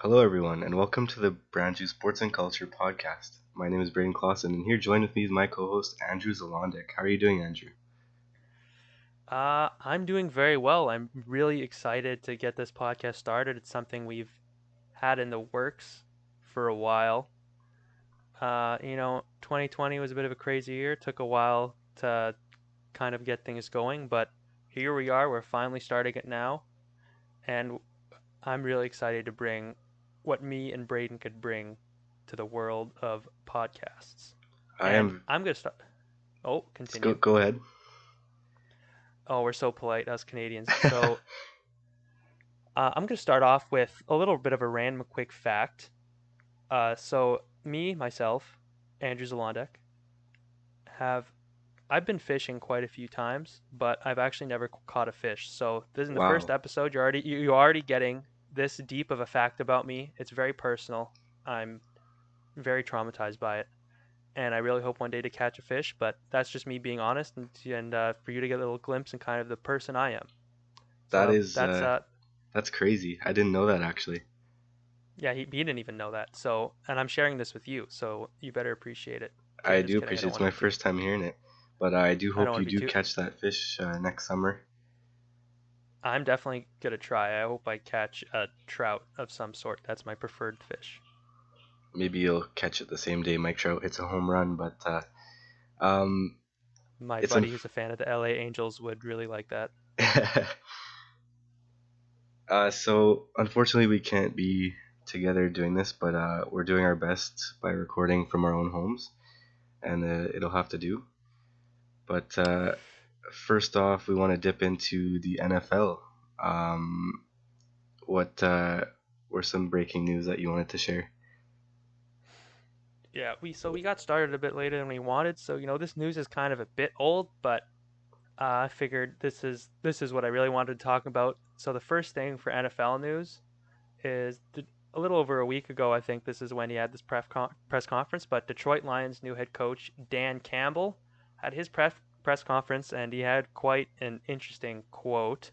Hello, everyone, and welcome to the Brandrew Sports and Culture podcast. My name is Brayden Klassen, and here joined with me is my co-host Andrew Zolondek. How are you doing, Andrew? I'm doing very well. I'm really excited to get this podcast started. It's something we've had in the works for a while. 2020 was a bit of a crazy year. It took a while to kind of get things going, but here we are. We're finally starting it now, and I'm really excited to bring what me and Brayden could bring to the world of podcasts. I And am. I'm gonna start. Oh, Let's go. continue. Go ahead. Oh, we're so polite, us Canadians. I'm going to start off with a little bit of a random quick fact. Myself, Andrew Zolondek, have I've been fishing quite a few times, but I've actually never caught a fish. So this in the first Wow, episode, you're already getting this deep of a fact about me. It's very personal. I'm very traumatized by it, and I really hope one day to catch a fish. But that's just me being honest, and for you to get a little glimpse and kind of the person I am. that So is that's crazy. I didn't know that actually. Yeah, he didn't even know that. So, and I'm sharing this with you, so you better appreciate it. Okay, I I'm do just kidding. appreciate. It's my first time hearing it, but I do I don't hope want you to be do too. catch that fish next summer. I'm definitely gonna try. I hope I catch a trout of some sort. That's my preferred fish. Maybe you'll catch it the same day Mike Trout hits a home run, but um, My it's buddy who's a fan of the LA Angels would really like that. So unfortunately we can't be together doing this, but we're doing our best by recording from our own homes, and it'll have to do. But first off, we want to dip into the NFL. Um, what were some breaking news that you wanted to share? Yeah, we got started a bit later than we wanted. So this news is kind of a bit old, but I figured this is what I really wanted to talk about. So the first thing for NFL news is a little over a week ago. I think this is when he had this press conference. But Detroit Lions' new head coach Dan Campbell had his press conference, and he had quite an interesting quote.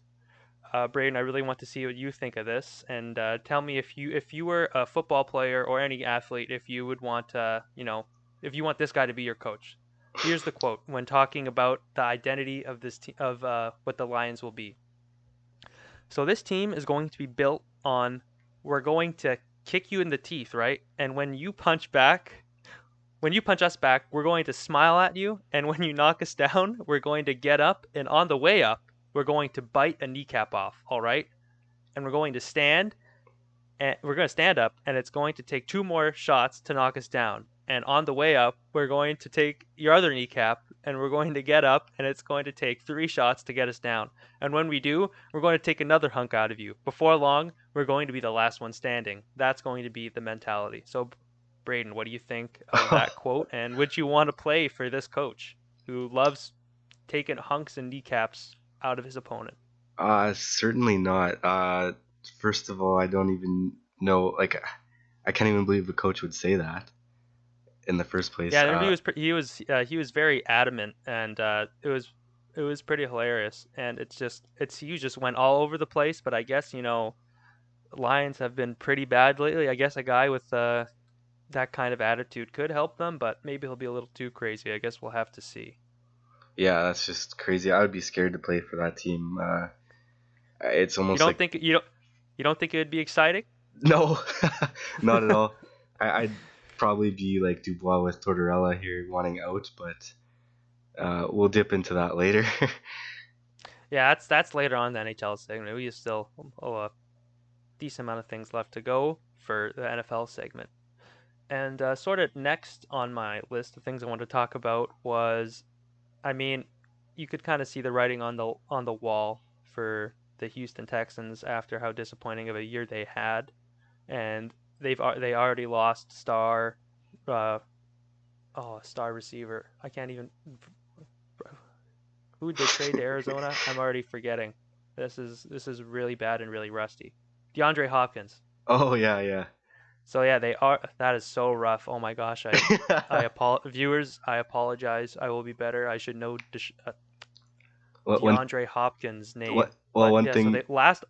Braden, I really want to see what you think of this, and tell me if you were a football player or any athlete, if you would want if you want this guy to be your coach. Here's the quote when talking about the identity of this of what the Lions will be. So this team is going to be built on we're going to kick you in the teeth, right? And when you punch us back, we're going to smile at you, and when you knock us down, we're going to get up, and on the way up, we're going to bite a kneecap off, all right? And we're going to stand up, and it's going to take two more shots to knock us down. And on the way up, we're going to take your other kneecap, and we're going to get up, and it's going to take three shots to get us down. And when we do, we're going to take another hunk out of you. Before long, we're going to be the last one standing. That's going to be the mentality. So, Braden, what do you think of that quote? And would you want to play for this coach who loves taking hunks and kneecaps out of his opponent? Certainly not. First of all, I don't even know. Like, I can't even believe the coach would say that in the first place. Yeah, he was very adamant, and it was pretty hilarious. And he just went all over the place. But I guess Lions have been pretty bad lately. I guess a guy with that kind of attitude could help them, but maybe he'll be a little too crazy. I guess we'll have to see. Yeah, that's just crazy. I would be scared to play for that team. It's You almost don't like think you don't think it would be exciting? no, not at all. I'd probably be like Dubois with Tortorella here, wanting out, but we'll dip into that later. Yeah, that's later on in the NHL segment. We still a decent amount of things left to go for the NFL segment. And sort of next on my list of things I wanted to talk about was, I mean, you could kind of see the writing on the wall for the Houston Texans after how disappointing of a year they had, and they already lost uh star receiver. I can't even who did they trade to Arizona? I'm already forgetting. This is really bad and really rusty. DeAndre Hopkins. Oh yeah, yeah. So yeah, they are. That is so rough. Oh my gosh, viewers. I apologize. I will be better. I should know what one DeAndre Hopkins' what name. well But one yeah, so thing they last.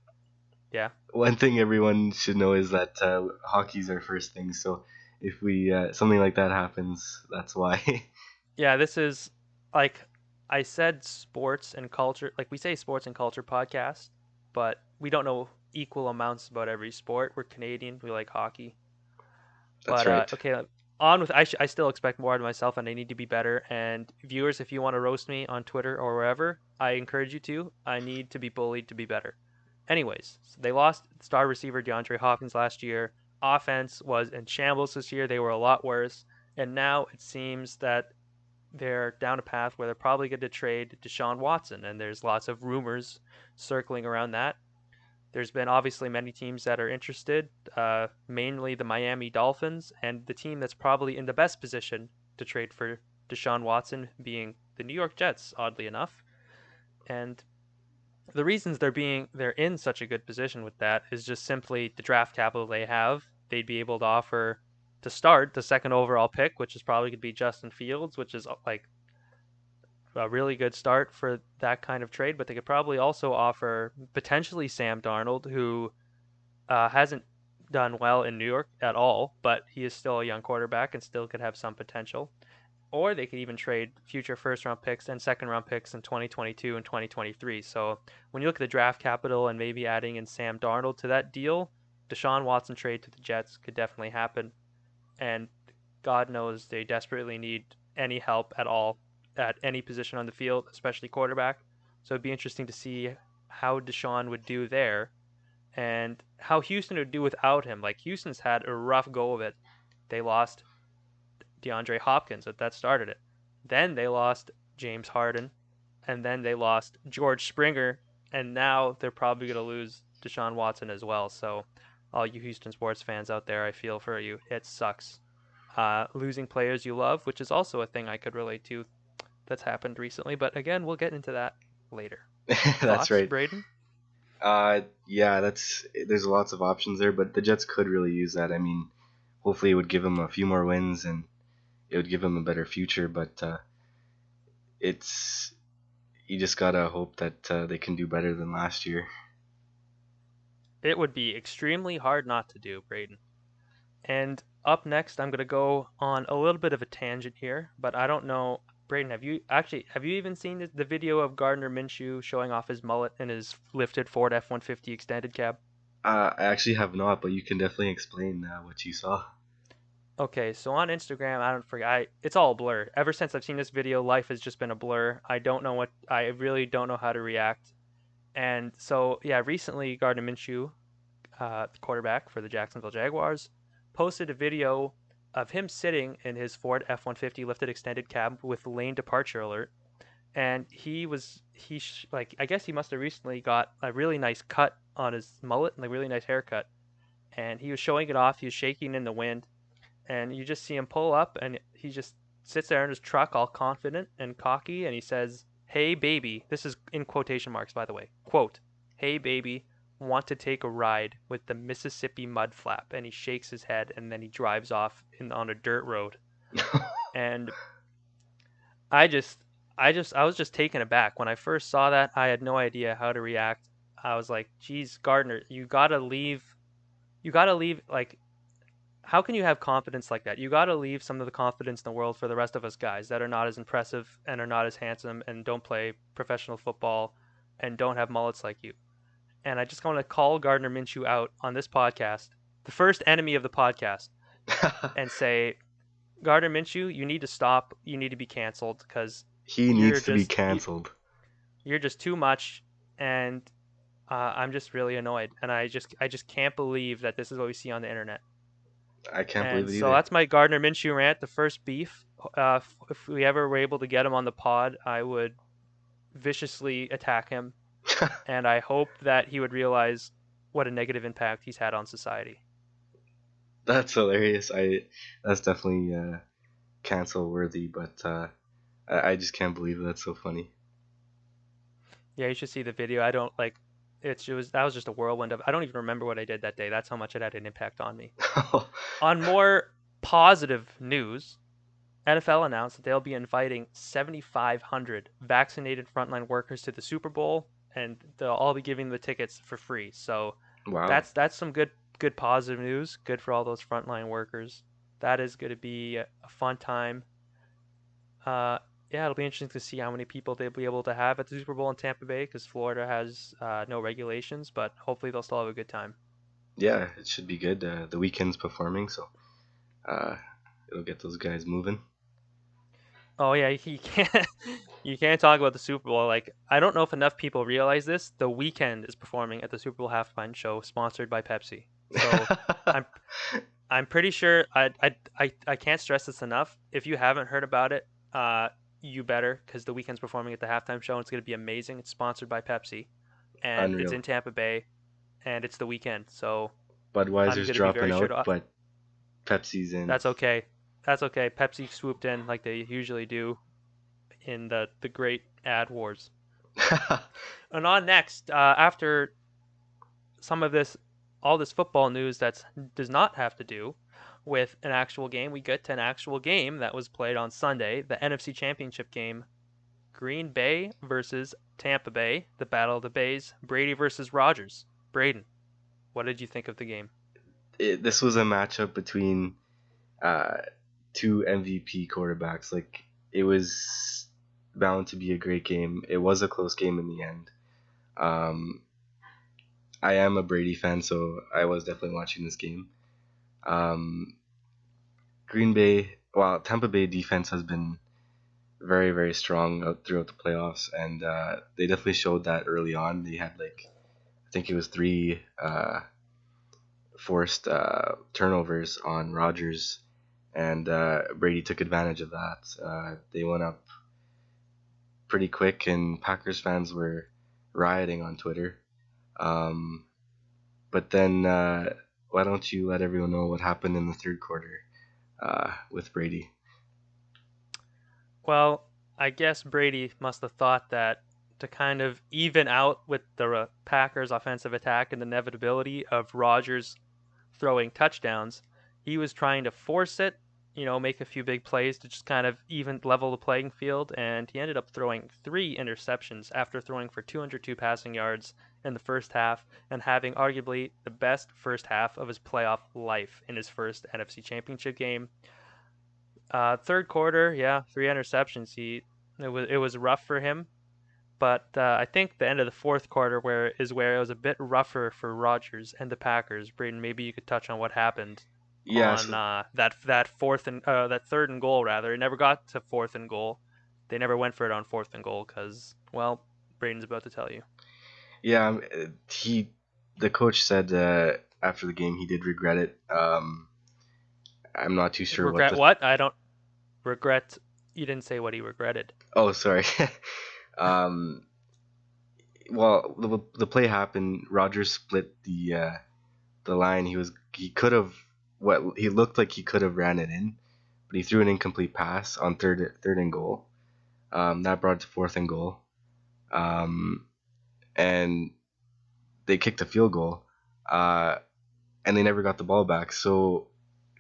Yeah. one thing everyone should know is that hockey's our first thing. So if we something like that happens, that's why. Yeah, this is like I said sports and culture, like we say sports and culture podcast, but we don't know equal amounts about every sport. We're Canadian, we like hockey. That's But right. okay, on with I still expect more out of myself and I need to be better. And viewers, if you want to roast me on Twitter or wherever, I encourage you to. I need to be bullied to be better. Anyways, so they lost star receiver DeAndre Hopkins last year. Offense was in shambles this year. They were a lot worse. And now it seems that they're down a path where they're probably going to trade Deshaun Watson, and there's lots of rumors circling around that. There's been obviously many teams that are interested, mainly the Miami Dolphins, and the team that's probably in the best position to trade for Deshaun Watson being the New York Jets, oddly enough. And the reasons they're in such a good position with that is just simply the draft capital they have. They'd be able to offer to start the second overall pick, which is probably going to be Justin Fields, which is like a really good start for that kind of trade. But they could probably also offer potentially Sam Darnold, who hasn't done well in New York at all, but he is still a young quarterback and still could have some potential. Or they could even trade future first round picks and second round picks in 2022 and 2023. So when you look at the draft capital and maybe adding in Sam Darnold to that deal, Deshaun Watson trade to the Jets could definitely happen. And God knows they desperately need any help at all at any position on the field, especially quarterback. So it'd be interesting to see how Deshaun would do there and how Houston would do without him. Like Houston's had a rough go of it. They lost DeAndre Hopkins, that started it. Then they lost James Harden, and then they lost George Springer, and now they're probably going to lose Deshaun Watson as well. So, all you Houston sports fans out there, I feel for you. It sucks. Losing players you love, which is also a thing I could relate to that's happened recently. But again, we'll get into that later. That's Thoughts, right. Brayden? Yeah, that's there's lots of options there, but the Jets could really use that. I mean, hopefully it would give them a few more wins and it would give them a better future. But it's you just gotta hope that they can do better than last year. It would be extremely hard not to do, Brayden. And up next, I'm going to go on a little bit of a tangent here, but I don't know. Brayden, have you even seen the video of Gardner Minshew showing off his mullet and his lifted Ford F-150 extended cab? I actually have not, but you can definitely explain what you saw. Okay, so on Instagram, I don't forget. It's all a blur. Ever since I've seen this video, life has just been a blur. I really don't know how to react. And so, yeah, recently Gardner Minshew, quarterback for the Jacksonville Jaguars, posted a video of him sitting in his Ford F-150 lifted extended cab with lane departure alert. And like I guess he must have recently got a really nice cut on his mullet and a really nice haircut. And he was showing it off. He was shaking in the wind, and you just see him pull up, and he just sits there in his truck, all confident and cocky, and he says, "Hey baby," this is in quotation marks, by the way. Quote, "Hey baby, want to take a ride with the Mississippi mud flap?" And he shakes his head, and then he drives off on a dirt road. And I just, I was just taken aback when I first saw that. I had no idea how to react. I was like, "Geez, Gardner, you gotta leave. You gotta leave. Like, how can you have confidence like that? You got to leave some of the confidence in the world for the rest of us guys that are not as impressive and are not as handsome and don't play professional football and don't have mullets like you." And I just want to call Gardner Minshew out on this podcast, the first enemy of the podcast, and say, Gardner Minshew, you need to stop. You need to be canceled because He you're needs to be just canceled. you're just too much, and I'm just really annoyed, and I just can't believe that this is what we see on the internet. I can't believe And it so either. that's my Gardner Minshew rant, the first beef. If we ever were able to get him on the pod, I would viciously attack him, and I hope that he would realize what a negative impact he's had on society. That's hilarious. That's definitely cancel worthy, but I just can't believe it. That's so funny. Yeah, you should see the video. I don't like that was just a whirlwind of I don't even remember what I did that day. That's how much it had an impact on me. On more positive news, NFL announced that they'll be inviting 7,500 vaccinated frontline workers to the Super Bowl, and they'll all be giving the tickets for free. So Wow. That's some good positive news. Good for all those frontline workers. That is going to be a fun time. Uh, yeah, it'll be interesting to see how many people they'll be able to have at the Super Bowl in Tampa Bay because Florida has no regulations, but hopefully they'll still have a good time. Yeah, it should be good. The weekend's performing, so uh, it'll get those guys moving. Oh yeah, you can't you can't talk about the Super Bowl. Like I don't know if enough people realize this. The Weeknd is performing at the Super Bowl halftime show sponsored by Pepsi. So I'm I'm pretty sure I can't stress this enough. If you haven't heard about it, you better because the Weeknd's performing at the halftime show and it's gonna be amazing. It's sponsored by Pepsi, and it's Unreal. in Tampa Bay, and it's the Weeknd. So I'm Budweiser's gonna be dropping very sure out, to. but Pepsi's in. That's okay. That's okay. Pepsi swooped in like they usually do in the great ad wars. And on next, after some of this, all this football news that does not have to do with an actual game, we get to an actual game that was played on Sunday, the NFC Championship game, Green Bay versus Tampa Bay, the Battle of the Bays, Brady versus Rodgers. Braden, what did you think of the game? This was a matchup between uh, two MVP quarterbacks. Like it was bound to be a great game. It was a close game in the end. Um, I am a Brady fan, so I was definitely watching this game. Um, Green Bay, well, Tampa Bay defense has been very, very strong throughout the playoffs, and they definitely showed that early on. They had like, I think it was three forced turnovers on Rodgers, and Brady took advantage of that. They went up pretty quick, and Packers fans were rioting on Twitter. Um, but then, why don't you let everyone know what happened in the third quarter with Brady? Well, I guess Brady must have thought that to kind of even out with the Packers' offensive attack and the inevitability of Rodgers throwing touchdowns, he was trying to force it, make a few big plays to just kind of even level the playing field, and he ended up throwing 3 interceptions after throwing for 202 passing yards in the first half and having arguably the best first half of his playoff life in his first NFC Championship game. Third quarter, yeah, 3 interceptions. It was rough for him, but I think the end of the fourth quarter where it was a bit rougher for Rodgers and the Packers. Braden, maybe you could touch on what happened Yeah, on so that third and goal rather. It never got to fourth and goal. They never went for it on fourth and goal because, well, Braden's about to tell you. yeah, the coach said after the game he did regret it. I'm not too sure what Regret the. what? I don't regret. You didn't say what he regretted. Oh, sorry. um, well, the play happened. Rogers split the line. He could have what he looked like he could have ran it in, but he threw an incomplete pass on third and goal. That brought it to fourth and goal. Um, and they kicked a field goal. And they never got the ball back. So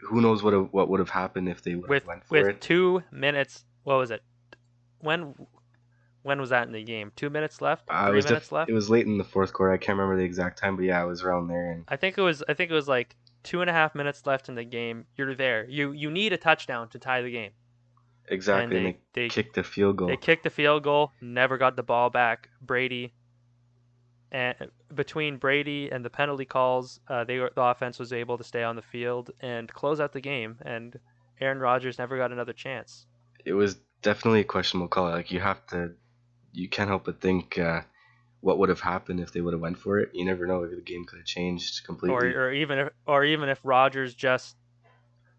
who knows what would have happened if they would have With went for with it. 2 minutes, what was it? When when was that in the game? 2 minutes left? Three minutes It left? was late in the fourth quarter. I can't remember the exact time, but yeah, it was around there. And I think it was like 2.5 minutes left in the game. You're there. You need a touchdown to tie the game, and exactly, and they kicked the field they goal. kicked the field goal. Never got the ball back. Brady and between Brady and the penalty calls, the offense was able to stay on the field and close out the game. And Aaron Rodgers never got another chance. It was definitely a questionable call. Like you can't help but think what would have happened if they would have went for it. You never know. Maybe the game could have changed Or completely. even if Rodgers just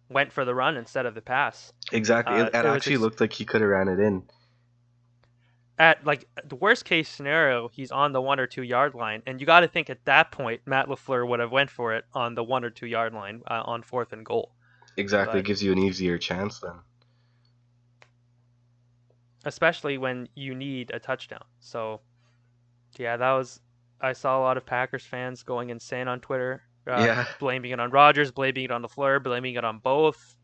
went for the run instead of the pass. Exactly. It It was actually looked like he could have ran it in. at like the worst case scenario, he's on the 1 or 2 yard line, and you got to think at that point Matt LaFleur would have went for it on the 1 or 2 yard line on fourth and goal. Exactly. It But gives you an easier chance then. especially when you need a touchdown. So yeah, that was. I saw a lot of Packers fans going insane on Twitter, Yeah. blaming it on Rodgers, blaming it on LaFleur, blaming it on both,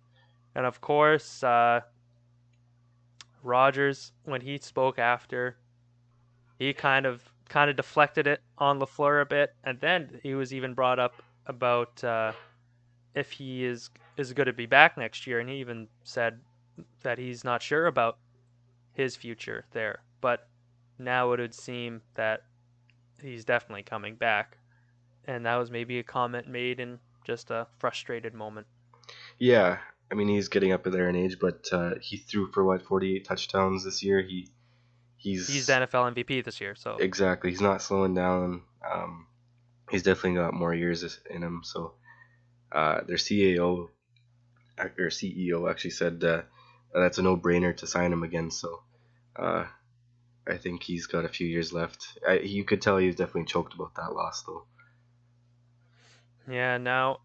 and of course, Rodgers when he spoke after, he kind of kind of deflected it on LaFleur a bit, and then he was even brought up about if he is going to be back next year, and he even said that he's not sure about his future there. But now it would seem that he's definitely coming back, and that was maybe a comment made in just a frustrated moment. Yeah, I mean he's getting up there in age, but he threw for what 48 touchdowns this year. He's the He's NFL MVP this year, so exactly he's not slowing down. He's definitely got more years in him. So their CEO actually said that's a no-brainer to sign him again. So uh, I think he's got a few years left. You could tell he was definitely choked about that loss though. yeah. Now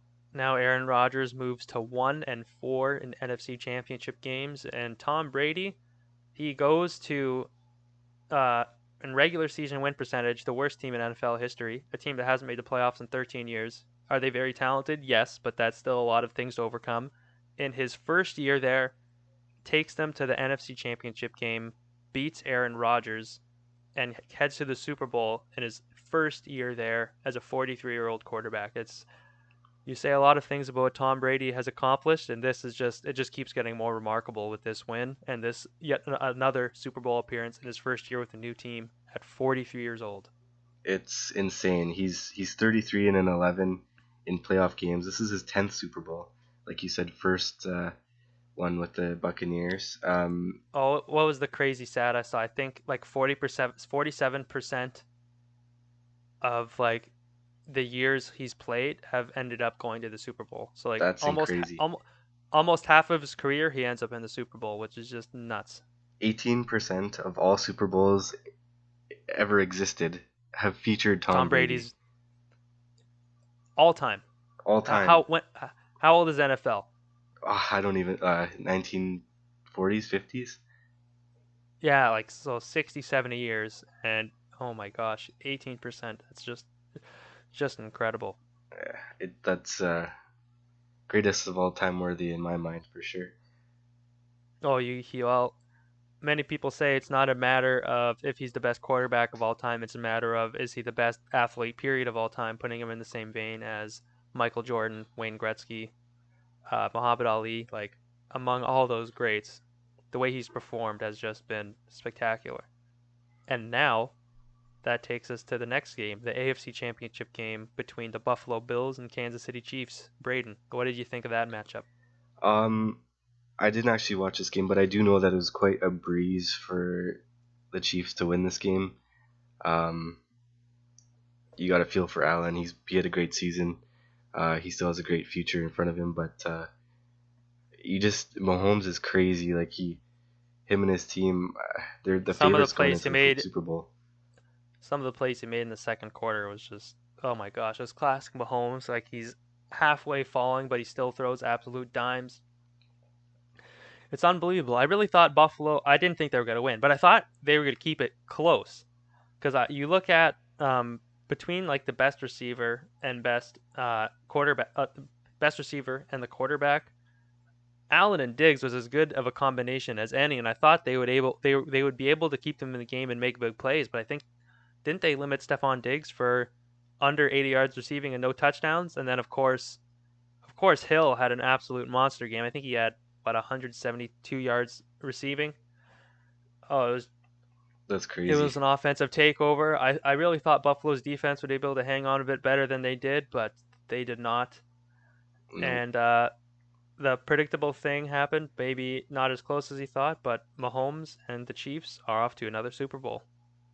Aaron Rodgers moves to 1-4 in NFC Championship games, and Tom Brady he goes to uh, in regular season win percentage, the worst team in NFL history, a team that hasn't made the playoffs in 13 years. Are they very talented? Yes, but that's still a lot of things to overcome. In his first year there, takes them to the NFC Championship game, beats Aaron Rodgers, and heads to the Super Bowl in his first year there as a 43-year-old quarterback. It's you say a lot of things about what Tom Brady has accomplished, and this is just it just keeps getting more remarkable with this win and this yet another Super Bowl appearance in his first year with a new team at 43 years old. It's insane. He's 33 and an 11 in playoff games. This is his 10th Super Bowl. Like you said, first one with the Buccaneers. Oh, what was the crazy stat I saw? I think like 40%, 47% of like the years he's played have ended up going to the Super Bowl. So like That's crazy. almost half of his career he ends up in the Super Bowl, which is just nuts. 18% of all Super Bowls ever existed have featured Tom Tom Brady Brady's all time. all time. How old is NFL? I don't even 1940s, 50s. Yeah, like so 60, 70 years, and oh my gosh, 18%. It's just incredible. That's greatest of all time worthy in my mind for sure. Oh, you all. Many people say it's not a matter of if he's the best quarterback of all time. It's a matter of is he the best athlete period of all time, putting him in the same vein as Michael Jordan, Wayne Gretzky, Muhammad Ali. Like among all those greats, the way he's performed has just been spectacular. And now that takes us to the next game, the AFC Championship game between the Buffalo Bills and Kansas City Chiefs. Brayden, what did you think of that matchup? Um, I didn't actually watch this game, but I do know that it was quite a breeze for the Chiefs to win this game. Um, you got to feel for Allen. He had a great season. He still has a great future in front of him, but you just Mahomes is crazy. Like him and his team, they're the Some of the favorites going plays he into the made, Super Bowl. some of the plays he made in the second quarter was just, oh my gosh, it was classic Mahomes. Like he's halfway falling, but he still throws absolute dimes. It's unbelievable. I really thought Buffalo. I didn't think they were going to win, but I thought they were going to keep it close because you look at between like the best receiver and best quarterback, best receiver and the quarterback. Allen and Diggs was as good of a combination as any, and I thought they would be able to keep them in the game and make big plays. But I think didn't they limit Stephon Diggs for under 80 yards receiving and no touchdowns? And then of course, Hill had an absolute monster game. I think he had about 172 yards receiving. Oh, That's it crazy. was an offensive takeover. I really thought Buffalo's defense would be able to hang on a bit better than they did, but they did not. No, And the predictable thing happened. Maybe not as close as he thought, but Mahomes and the Chiefs are off to another Super Bowl.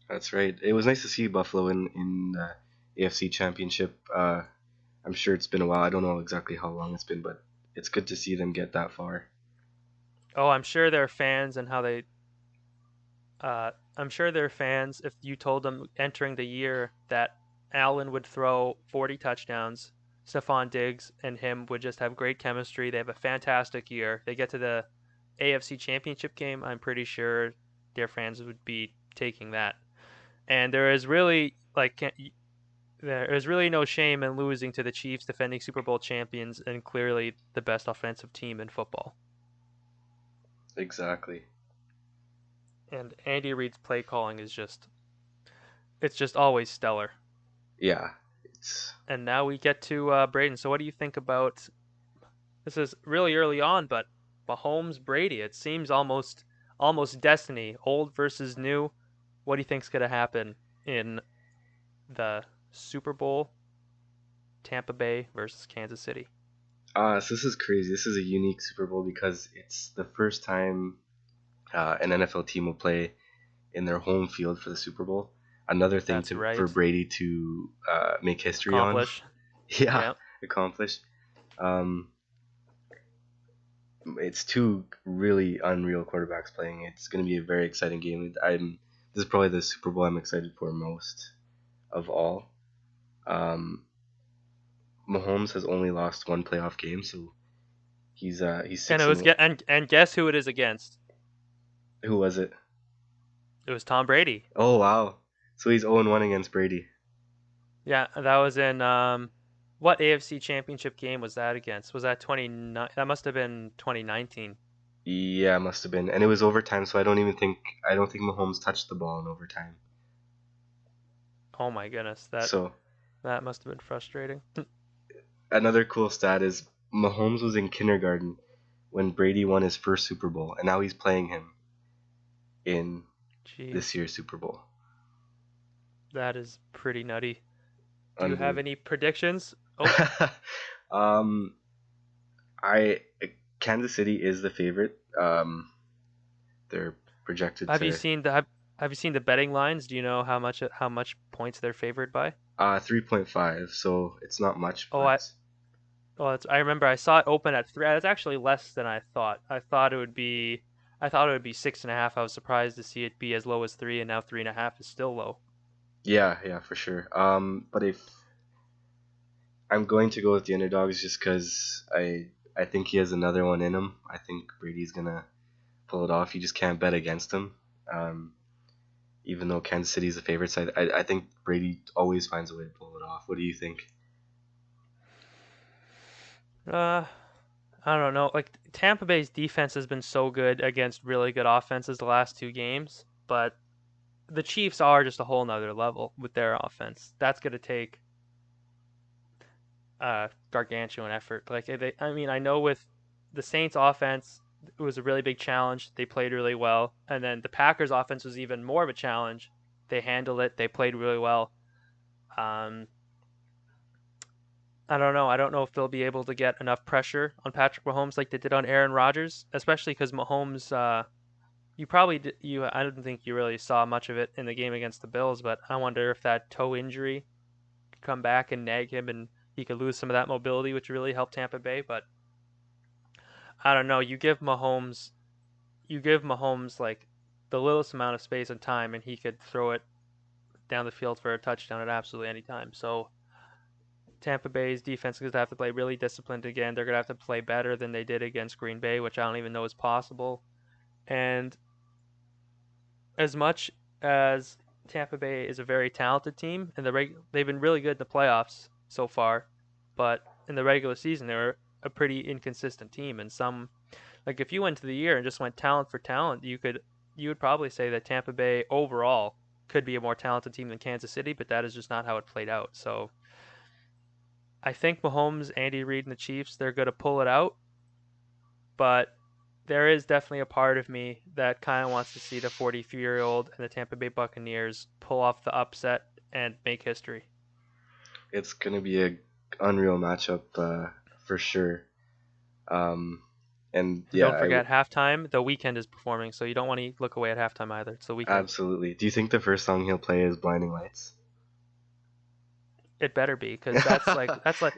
that's right. It was nice to see Buffalo in the AFC Championship. I'm sure it's been a while. I don't know exactly how long it's been, but it's good to see them get that far. Oh, I'm sure they're fans and how they. I'm sure they're fans if you told them entering the year that Allen would throw 40 touchdowns, Stephon Diggs and him would just have great chemistry. They have a fantastic year. They get to the AFC Championship game. I'm pretty sure their fans would be taking that. And there is really no shame in losing to the Chiefs, defending Super Bowl champions, and clearly the best offensive team in football. Exactly. And Andy Reid's play calling is just it's just always stellar. Yeah, it's And now we get to Brayden. So what do you think about this? Is really early on, but Mahomes Brady. It seems almost destiny, old versus new. What do you think's gonna happen in the Super Bowl? Tampa Bay versus Kansas City. so this is crazy. This is a unique Super Bowl because it's the first time an NFL team will play in their home field for the Super Bowl. Another thing That's for right. Brady to make history on. Accomplish. Yeah, Yeah. accomplish. Um, it's two really unreal quarterbacks playing. It's going to be a very exciting game. This is probably the Super Bowl I'm excited for most of all. Um, Mahomes has only lost one playoff game, so he's And it six was and and guess who it is against? who was it? It was Tom Brady. Oh wow! So he's 0-1 against Brady. Yeah, that was in what AFC Championship game was that against? Was that 29? That must have been 2019. Yeah, it must have been, and it was overtime. So I don't think Mahomes touched the ball in overtime. Oh my goodness, So that must have been frustrating. another cool stat is Mahomes was in kindergarten when Brady won his first Super Bowl, and now he's playing him in this Jeez, year's Super Bowl. that is pretty nutty. Do you have Unbelievable. any predictions? Oh, um, I Kansas City is the favorite. They're projected have you to seen the have you seen the betting lines? Do you know how much points they're favored by? 3.5, so it's not much, Oh, but I remember I saw it open at 3. It's actually less than I thought. I thought it would be 6.5. I was surprised to see it be as low as 3, and now 3.5 is still low. yeah, for sure. But if I'm going to go with the underdogs just because I think he has another one in him. I think Brady's gonna pull it off. You just can't bet against him. Um, Even though Kansas City's the favorite side, I think Brady always finds a way to pull it off. What do you think? Uh, I don't know. Like Tampa Bay's defense has been so good against really good offenses the last 2 games, but the Chiefs are just a whole nother level with their offense. That's gonna take gargantuan effort. I mean, I know with the Saints offense, it was a really big challenge. They played really well, and then the Packers offense was even more of a challenge. They handled it. They played really well. Um, I don't know. I don't know if they'll be able to get enough pressure on Patrick Mahomes like they did on Aaron Rodgers, especially because Mahomes. You probably you. I don't think you really saw much of it in the game against the Bills, but I wonder if that toe injury could come back and nag him, and he could lose some of that mobility, which really helped Tampa Bay. But I don't know. You give Mahomes like the littlest amount of space and time, and he could throw it down the field for a touchdown at absolutely any time. So Tampa Bay's defense is going to have to play really disciplined again. They're going to have to play better than they did against Green Bay, which I don't even know is possible. And as much as Tampa Bay is a very talented team, and they've been really good in the playoffs so far, but in the regular season they were a pretty inconsistent team. And some like if you went to the year and just went talent for talent, you would probably say that Tampa Bay overall could be a more talented team than Kansas City, but that is just not how it played out. So I think Mahomes, Andy Reid, and the Chiefs they're going to pull it out, but there is definitely a part of me that kind of wants to see the 43-year-old and the Tampa Bay Buccaneers pull off the upset and make history. It's gonna be a unreal matchup for sure. Um, and And yeah, don't forget, halftime, the weekend is performing, so you don't want to look away at halftime either. It's the weekend. absolutely. Do you think the first song he'll play is "Blinding Lights"? It better be, because that's like,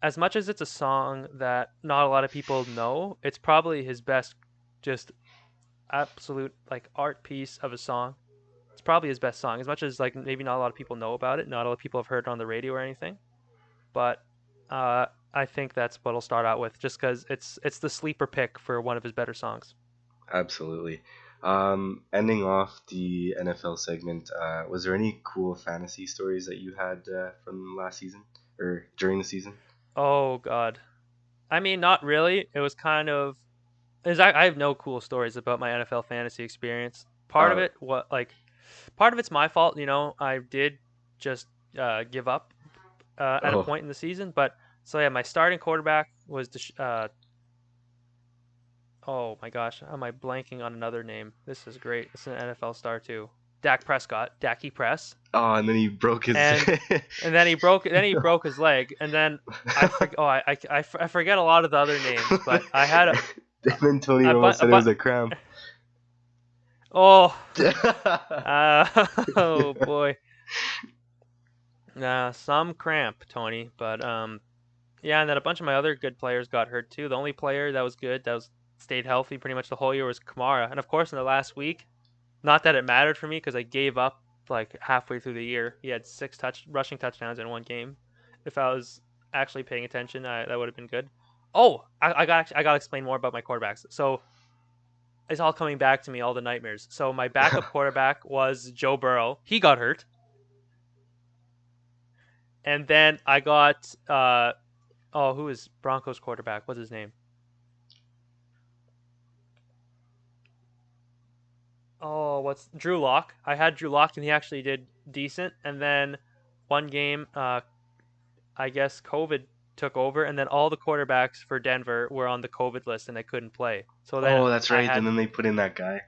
as much as it's a song that not a lot of people know, it's probably his best, just absolute like art piece of a song. It's probably his best song, as much as like maybe not a lot of people know about it. Not a lot of people have heard it on the radio or anything. But I think that's what I'll start out with, just because it's the sleeper pick for one of his better songs. Absolutely. Ending off the NFL segment, was there any cool fantasy stories that you had from last season or during the season? Oh God, I mean not really. It was kind of is I have no cool stories about my NFL fantasy experience. Part of Uh, it, what like Part of it's my fault. I did just give up at a Oh, point in the season. But so yeah, my starting quarterback was oh my gosh, am I blanking on another name? This is great. It's an NFL star too. Dak Prescott, Dacky Press, oh, and then he broke his. and he broke his leg, and then I forget a lot of the other names, but I had And then Tony a, Romo bu- a, said it bu- was a cramp. oh oh boy, some cramp, Tony, but yeah, and then a bunch of my other good players got hurt too. The only player that was good that was stayed healthy pretty much the whole year was Kamara, and of course in the last week. Not that it mattered for me because I gave up like halfway through the year. He had six rushing touchdowns in one game. If I was actually paying attention, that would have been good. Oh, I got to explain more about my quarterbacks. So it's all coming back to me, all the nightmares. So my backup quarterback was Joe Burrow. He got hurt, and then I got who is Broncos quarterback? What's his name? Oh, what's Drew Lock? I had Drew Lock, and he actually did decent. And then one game, I guess COVID took over, and then all the quarterbacks for Denver were on the COVID list, and they couldn't play. So then Oh, that's I right. And had, then they put in that guy.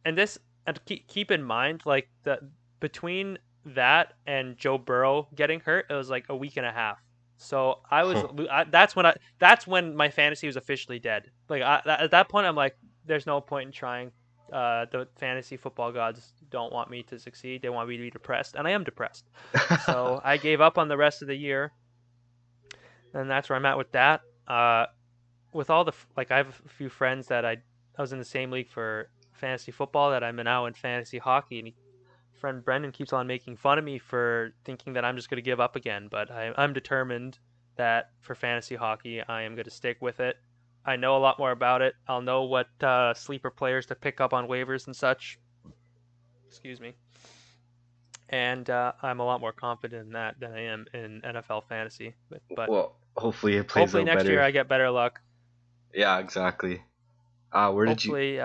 and this, and keep in mind, like the between that and Joe Burrow getting hurt, it was like a week and a half. So that's when my fantasy was officially dead. Like at that point, I'm like, there's no point in trying. The fantasy football gods don't want me to succeed. They want me to be depressed, and I am depressed. So I gave up on the rest of the year, and that's where I'm at with that. With all the like, I have a few friends that I was in the same league for fantasy football that I'm now in fantasy hockey, and friend Brendan keeps on making fun of me for thinking that I'm just going to give up again. But I'm determined that for fantasy hockey, I am going to stick with it. I know a lot more about it. I'll know what sleeper players to pick up on waivers and such. Excuse me. And I'm a lot more confident in that than I am in NFL fantasy. But Well, hopefully it plays hopefully out next year better. I get better luck. Yeah, exactly. Where did you? Hopefully,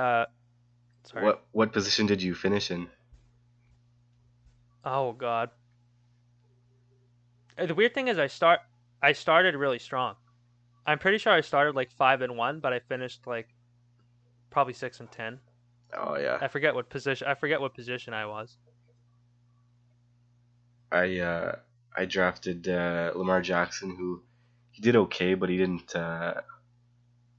sorry. What position did you finish in? Oh God. The weird thing is I started really strong. I'm pretty sure I started like 5-1, but I finished like probably 6-10. Oh yeah, I forget what position. I forget what position I was. I uh, I drafted Lamar Jackson, who he did okay, but he didn't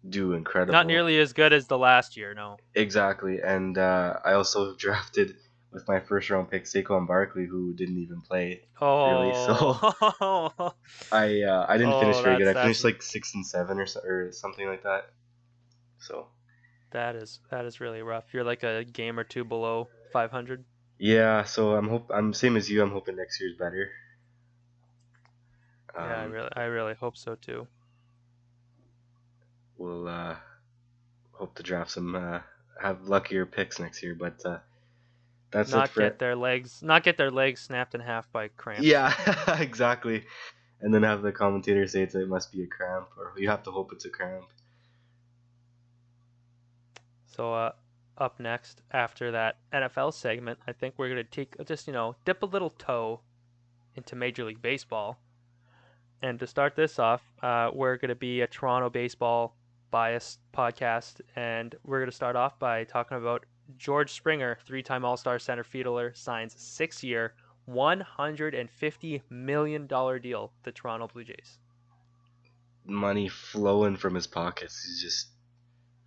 do Not incredible. nearly as good as the last year. No. Exactly, and I also drafted with my first round pick Saquon Barkley, who didn't even play really. So Oh. I didn't finish Oh, very good. I that's finished like 6 and 7 or something like that. So that is really rough. You're like a game or two below 500. yeah, so I'm same as you. I'm hoping next year's better. Yeah, Um, I really hope so too. we'll hope to draft some have luckier picks next year, but that's it for Not get their legs snapped in half by cramps. yeah, exactly. And then have the commentator say it must be a cramp, or you have to hope it's a cramp. So up next after that NFL segment, I think we're gonna take just dip a little toe into Major League Baseball. And to start this off, we're going to be a Toronto baseball biased podcast, and we're going to start off by talking about George Springer, three-time All-Star center fielder, signs 6-year, $150 million deal with the Toronto Blue Jays. Money flowing from his pockets. He's just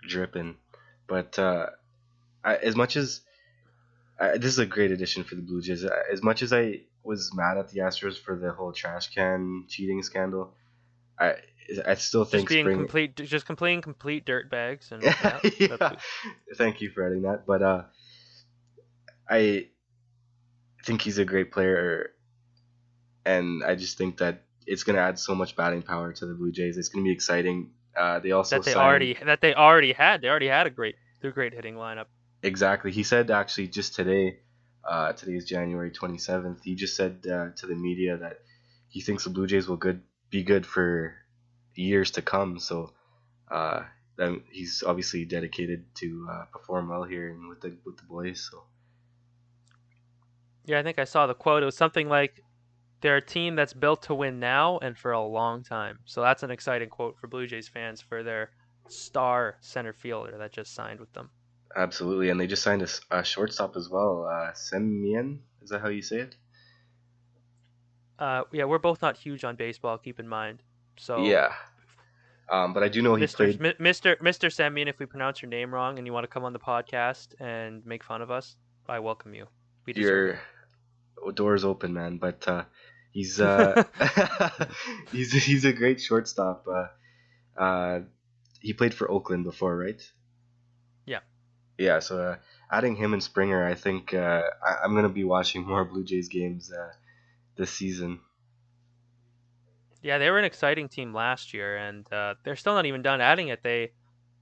dripping. But as much as this is a great addition for the Blue Jays, as much as I was mad at the Astros for the whole trash can cheating scandal, I I still think Spring. Just completing complete dirt bags, and yeah, Yeah, thank you for adding that. But I think he's a great player, and I just think that it's going to add so much batting power to the Blue Jays. It's going to be exciting. They also signed they already had a great hitting lineup. exactly. He said actually just today, today is January 27th. He just said to the media that he thinks the Blue Jays will be good for years to come. So uh, he's obviously dedicated to perform well here and with the boys. So Yeah, I think I saw the quote. It was something like, "They're a team that's built to win now and for a long time." So that's an exciting quote for Blue Jays fans for their star center fielder that just signed with them. Absolutely, and they just signed a shortstop as well. Semien, is that how you say it? Yeah, we're both not huge on baseball. Keep in mind. So, Yeah. But I do know he Mister played. Mister Sammin, if we pronounce your name wrong and you want to come on the podcast and make fun of us, I welcome you. We deserve it. Your doors open, man. But he's he's a great shortstop. Uh, he played for Oakland before, right? Yeah. Yeah. So adding him and Springer, I think I'm gonna be watching more Blue Jays games this season. Yeah, they were an exciting team last year, and they're still not even done adding it.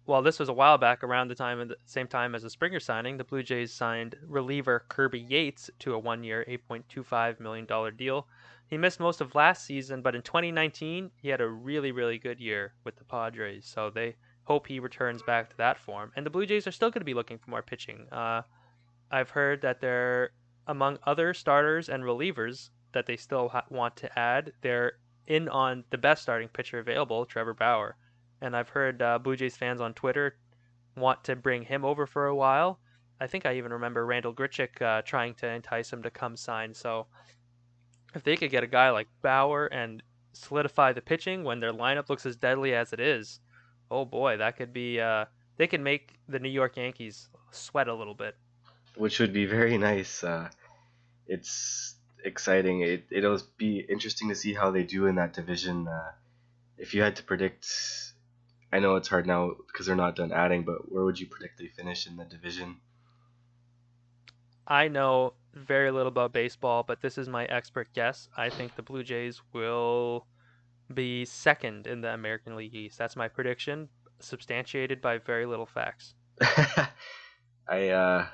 Well, this was a while back, around the time, at the same time as the Springer signing. The Blue Jays signed reliever Kirby Yates to a 1-year, $8.25 million deal. He missed most of last season, but in 2019, he had a really, really good year with the Padres. So they hope he returns back to that form. And the Blue Jays are still going to be looking for more pitching. I've heard that they're, among other starters and relievers that they still want to add, they're in on the best starting pitcher available, Trevor Bauer. And I've heard Blue Jays fans on Twitter want to bring him over for a while. I think I even remember Randall Grichuk trying to entice him to come sign. So if they could get a guy like Bauer and solidify the pitching when their lineup looks as deadly as it is, oh boy, that could be. They can make the New York Yankees sweat a little bit. Which would be very nice. It's exciting. It'll be interesting to see how they do in that division. If you had to predict, I know it's hard now because they're not done adding, but where would you predict they finish in the division? I know very little about baseball, but this is my expert guess. I think the Blue Jays will be second in the American League East. That's my prediction, substantiated by very little facts. I uh,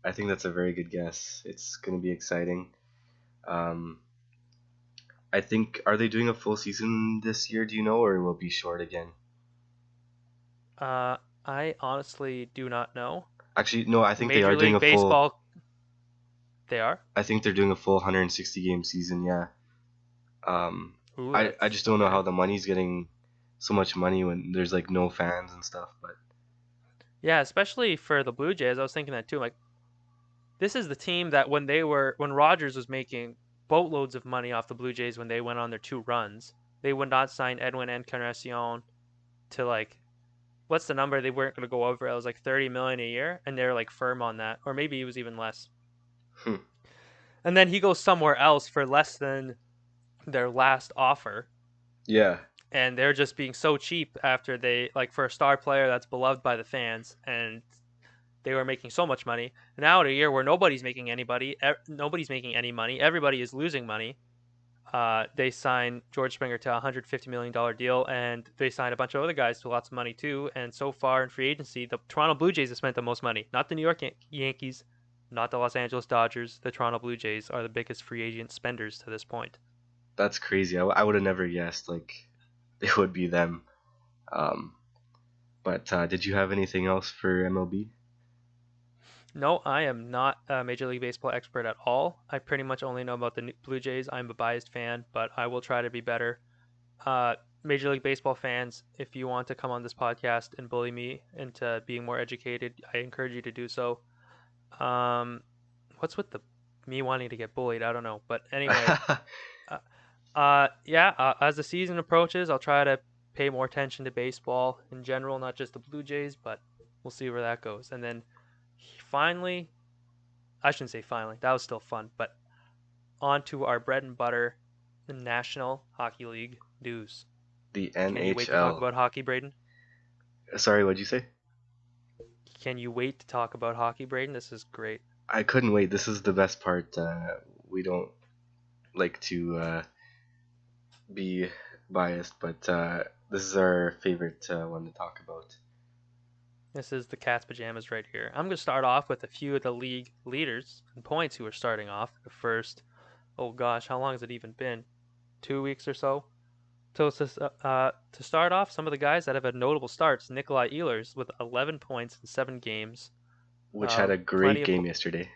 I think that's a very good guess. It's going to be exciting. Um, I think are they doing a full season this year? Do you know, or will it be short again? Uh, I honestly do not know. Actually, no. I think they are Major doing League a full. Baseball, they are. I think they're doing a full 160 game season. Yeah. Ooh, I that's just don't know okay. how the money's getting so much money when there's like no fans and stuff. But Yeah, especially for the Blue Jays. I was thinking that too. Like, this is the team that when Rogers was making boatloads of money off the Blue Jays when they went on their two runs, they would not sign Edwin Encarnacion to, like, what's the number they weren't going to go over? It was like 30 million a year, and they're like firm on that, or maybe it was even less. hmm, And then he goes somewhere else for less than their last offer, yeah, and they're just being so cheap after they, like, for a star player that's beloved by the fans, and they were making so much money. Now in a year where nobody's making any money, everybody is losing money. They signed George Springer to a $150 million deal, and they signed a bunch of other guys to lots of money too. And so far in free agency, the Toronto Blue Jays have spent the most money, not the New York Yankees, not the Los Angeles Dodgers. The Toronto Blue Jays are the biggest free agent spenders to this point. that's crazy. I would have never guessed like it would be them. Um, but did you have anything else for MLB? No, I am not a Major League Baseball expert at all. I pretty much only know about the Blue Jays. I'm a biased fan, but I will try to be better. uh, Major League Baseball fans, if you want to come on this podcast and bully me into being more educated, I encourage you to do so. Um, what's with the me wanting to get bullied? I don't know, but anyway, uh, yeah. As the season approaches, I'll try to pay more attention to baseball in general, not just the Blue Jays, but we'll see where that goes. And then finally, I shouldn't say finally, that was still fun, but on to our bread and butter, the National Hockey League news. The Can you wait to talk NHL. about hockey, Braden? Sorry, what'd you say? Can you wait to talk about hockey, Braden? This is great. I couldn't wait. This is the best part. We don't like to be biased, but this is our favorite one to talk about. This is the cat's pajamas right here. I'm going to start off with a few of the league leaders and points who are starting off. The first, oh gosh, how long has it even been? 2 weeks or so? So to start off, some of the guys that have had notable starts: Nikolai Ehlers with 11 points in 7 games. Which had a Plenty great of game yesterday.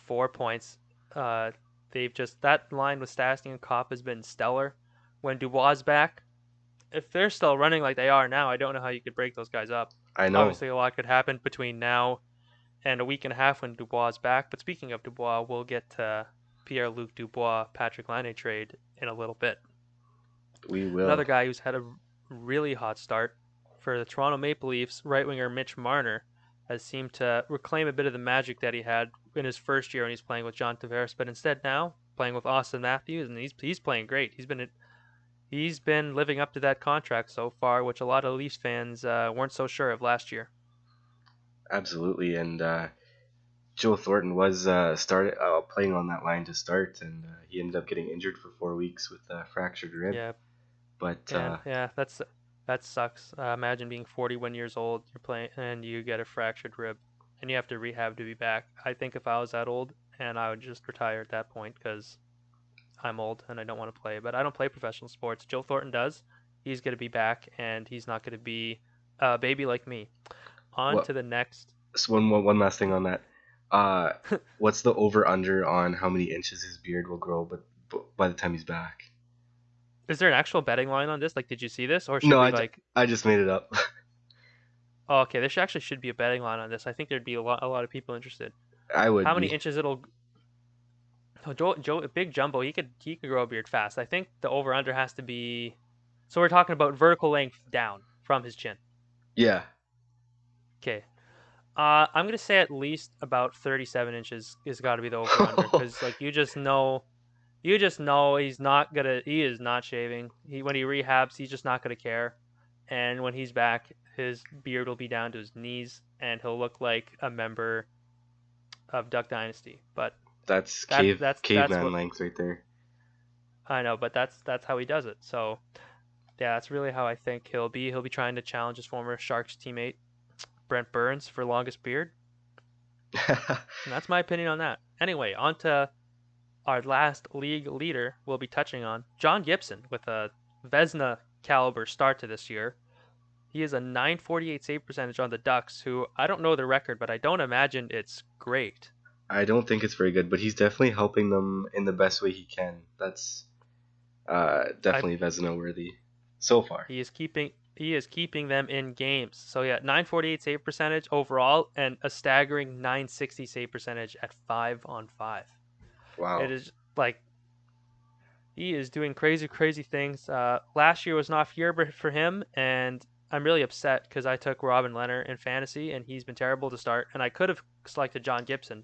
4 points. Uh, they've just that line with Stastny and Kopp has been stellar. When Dubois is back, if they're still running like they are now, I don't know how you could break those guys up. I know. Obviously, a lot could happen between now and a week and a half when Dubois is back. But speaking of Dubois, we'll get to Pierre Luc Dubois, Patrik Laine trade in a little bit. We will. Another guy who's had a really hot start for the Toronto Maple Leafs, right winger Mitch Marner has seemed to reclaim a bit of the magic that he had in his first year when he's playing with John Tavares, but instead now playing with Austin Matthews, and he's playing great. He's been living up to that contract so far, which a lot of Leafs fans weren't so sure of last year. Absolutely. And Joe Thornton was started playing on that line to start, and he ended up getting injured for 4 weeks with a fractured rib. Yeah, But and yeah, that sucks. Imagine being 41 years old, you're playing, and you get a fractured rib, and you have to rehab to be back. I think if I was that old, and I would just retire at that point because I'm old and I don't want to play. But I don't play professional sports. Joe Thornton does. He's going to be back, and he's not going to be a baby like me. On what? to the next. So one last thing on that. Uh, what's the over under on how many inches his beard will grow? But by the time he's back. Is there an actual betting line on this? Like, did you see this, or should No, we like? I just made it up. Oh, okay, there actually should be a betting line on this. I think there'd be a lot of people interested. I would How many be. inches it'll? Oh, Joe, Big Jumbo, he could grow a beard fast. I think the over under has to be. So we're talking about vertical length down from his chin. Yeah, Okay. I'm gonna say at least about 37 inches is got to be the over under because like you just know he is not shaving. When he rehabs, he's just not gonna care, and when he's back, his beard will be down to his knees, and he'll look like a member of Duck Dynasty. But that's that that's caveman what length right there. I know. But that's how he does it. So yeah, that's really how I think he'll be. He'll be trying to challenge his former Sharks teammate Brent Burns for longest beard, and that's my opinion on that. Anyway, on to our last league leader we'll be touching on, John Gibson, with a Vezina caliber start to this year. He is a 948 save percentage on the Ducks, who I don't know the record, but I don't imagine it's great. I don't think it's very good, but he's definitely helping them in the best way he can. That's I definitely Vezina worthy so far. he is keeping them in games. So yeah, 948 save percentage overall and a staggering 960 save percentage at 5 on 5. It Wow. is like he is doing crazy, crazy things. Last year was an off year for him, and I'm really upset because I took Robin Leonard in fantasy, and he's been terrible to start. And I could have selected John Gibson,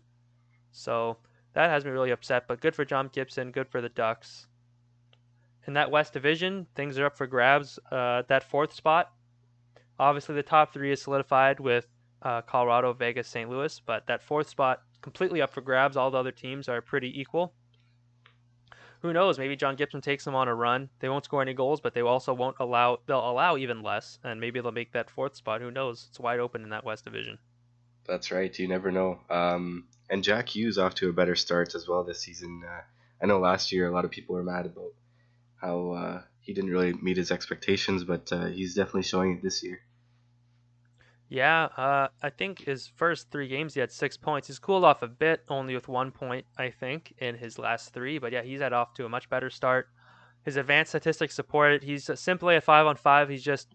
so that has me really upset. But good for John Gibson, good for the Ducks. In that West Division, things are up for grabs. That fourth spot, obviously the top three is solidified with Colorado, Vegas, St. Louis, but that fourth spot completely up for grabs. All the other teams are pretty equal. Who knows? Maybe John Gibson takes them on a run. They won't score any goals, but they also won't allow. They'll allow even less, and maybe they'll make that fourth spot. Who knows? It's wide open in that West Division. That's right. You never know. And Jack Hughes off to a better start as well this season. I know last year a lot of people were mad about how he didn't really meet his expectations, but he's definitely showing it this year. Yeah, I think his first 3 games he had 6 points. He's cooled off a bit, only with 1 point, I think, in his last three. But yeah, he's had off to a much better start. His advanced statistics support it. He's simply a 5 on 5. He's just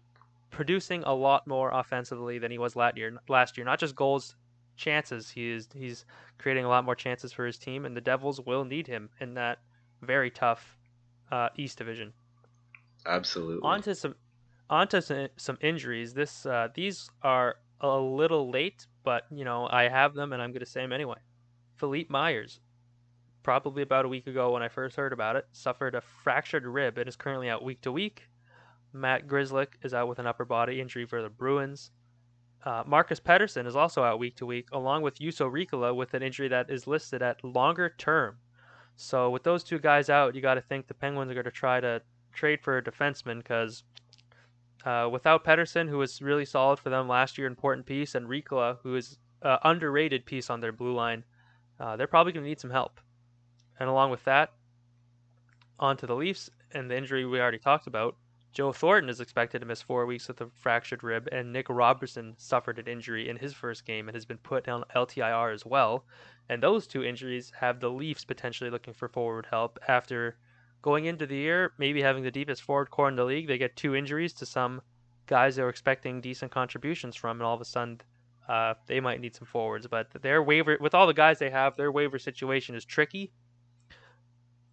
producing a lot more offensively than he was last year. Last year, not just goals, chances. He's creating a lot more chances for his team, and the Devils will need him in that very tough East Division. On Absolutely. to some on to some injuries. These are a little late, but I have them, and I'm going to say them anyway. Philippe Myers, probably about a week ago when I first heard about it, suffered a fractured rib and is currently out week to week. Matt Grzelcyk is out with an upper body injury for the Bruins. Marcus Pettersson is also out week to week, along with Juuso Riikola with an injury that is listed at longer term. So with those two guys out, you got to think the Penguins are going to try to trade for a defenseman because without Pettersson, who was really solid for them last year, important piece, and Riikola, who is underrated piece on their blue line, they're probably going to need some help. And along with that, on to the Leafs and the injury we already talked about. Joe Thornton is expected to miss 4 weeks with a fractured rib, and Nick Robertson suffered an injury in his first game and has been put on LTIR as well. And those two injuries have the Leafs potentially looking for forward help after going into the year, maybe having the deepest forward core in the league. They get two injuries to some guys they were expecting decent contributions from, and all of a sudden they might need some forwards. But their waiver, with all the guys they have, their waiver situation is tricky.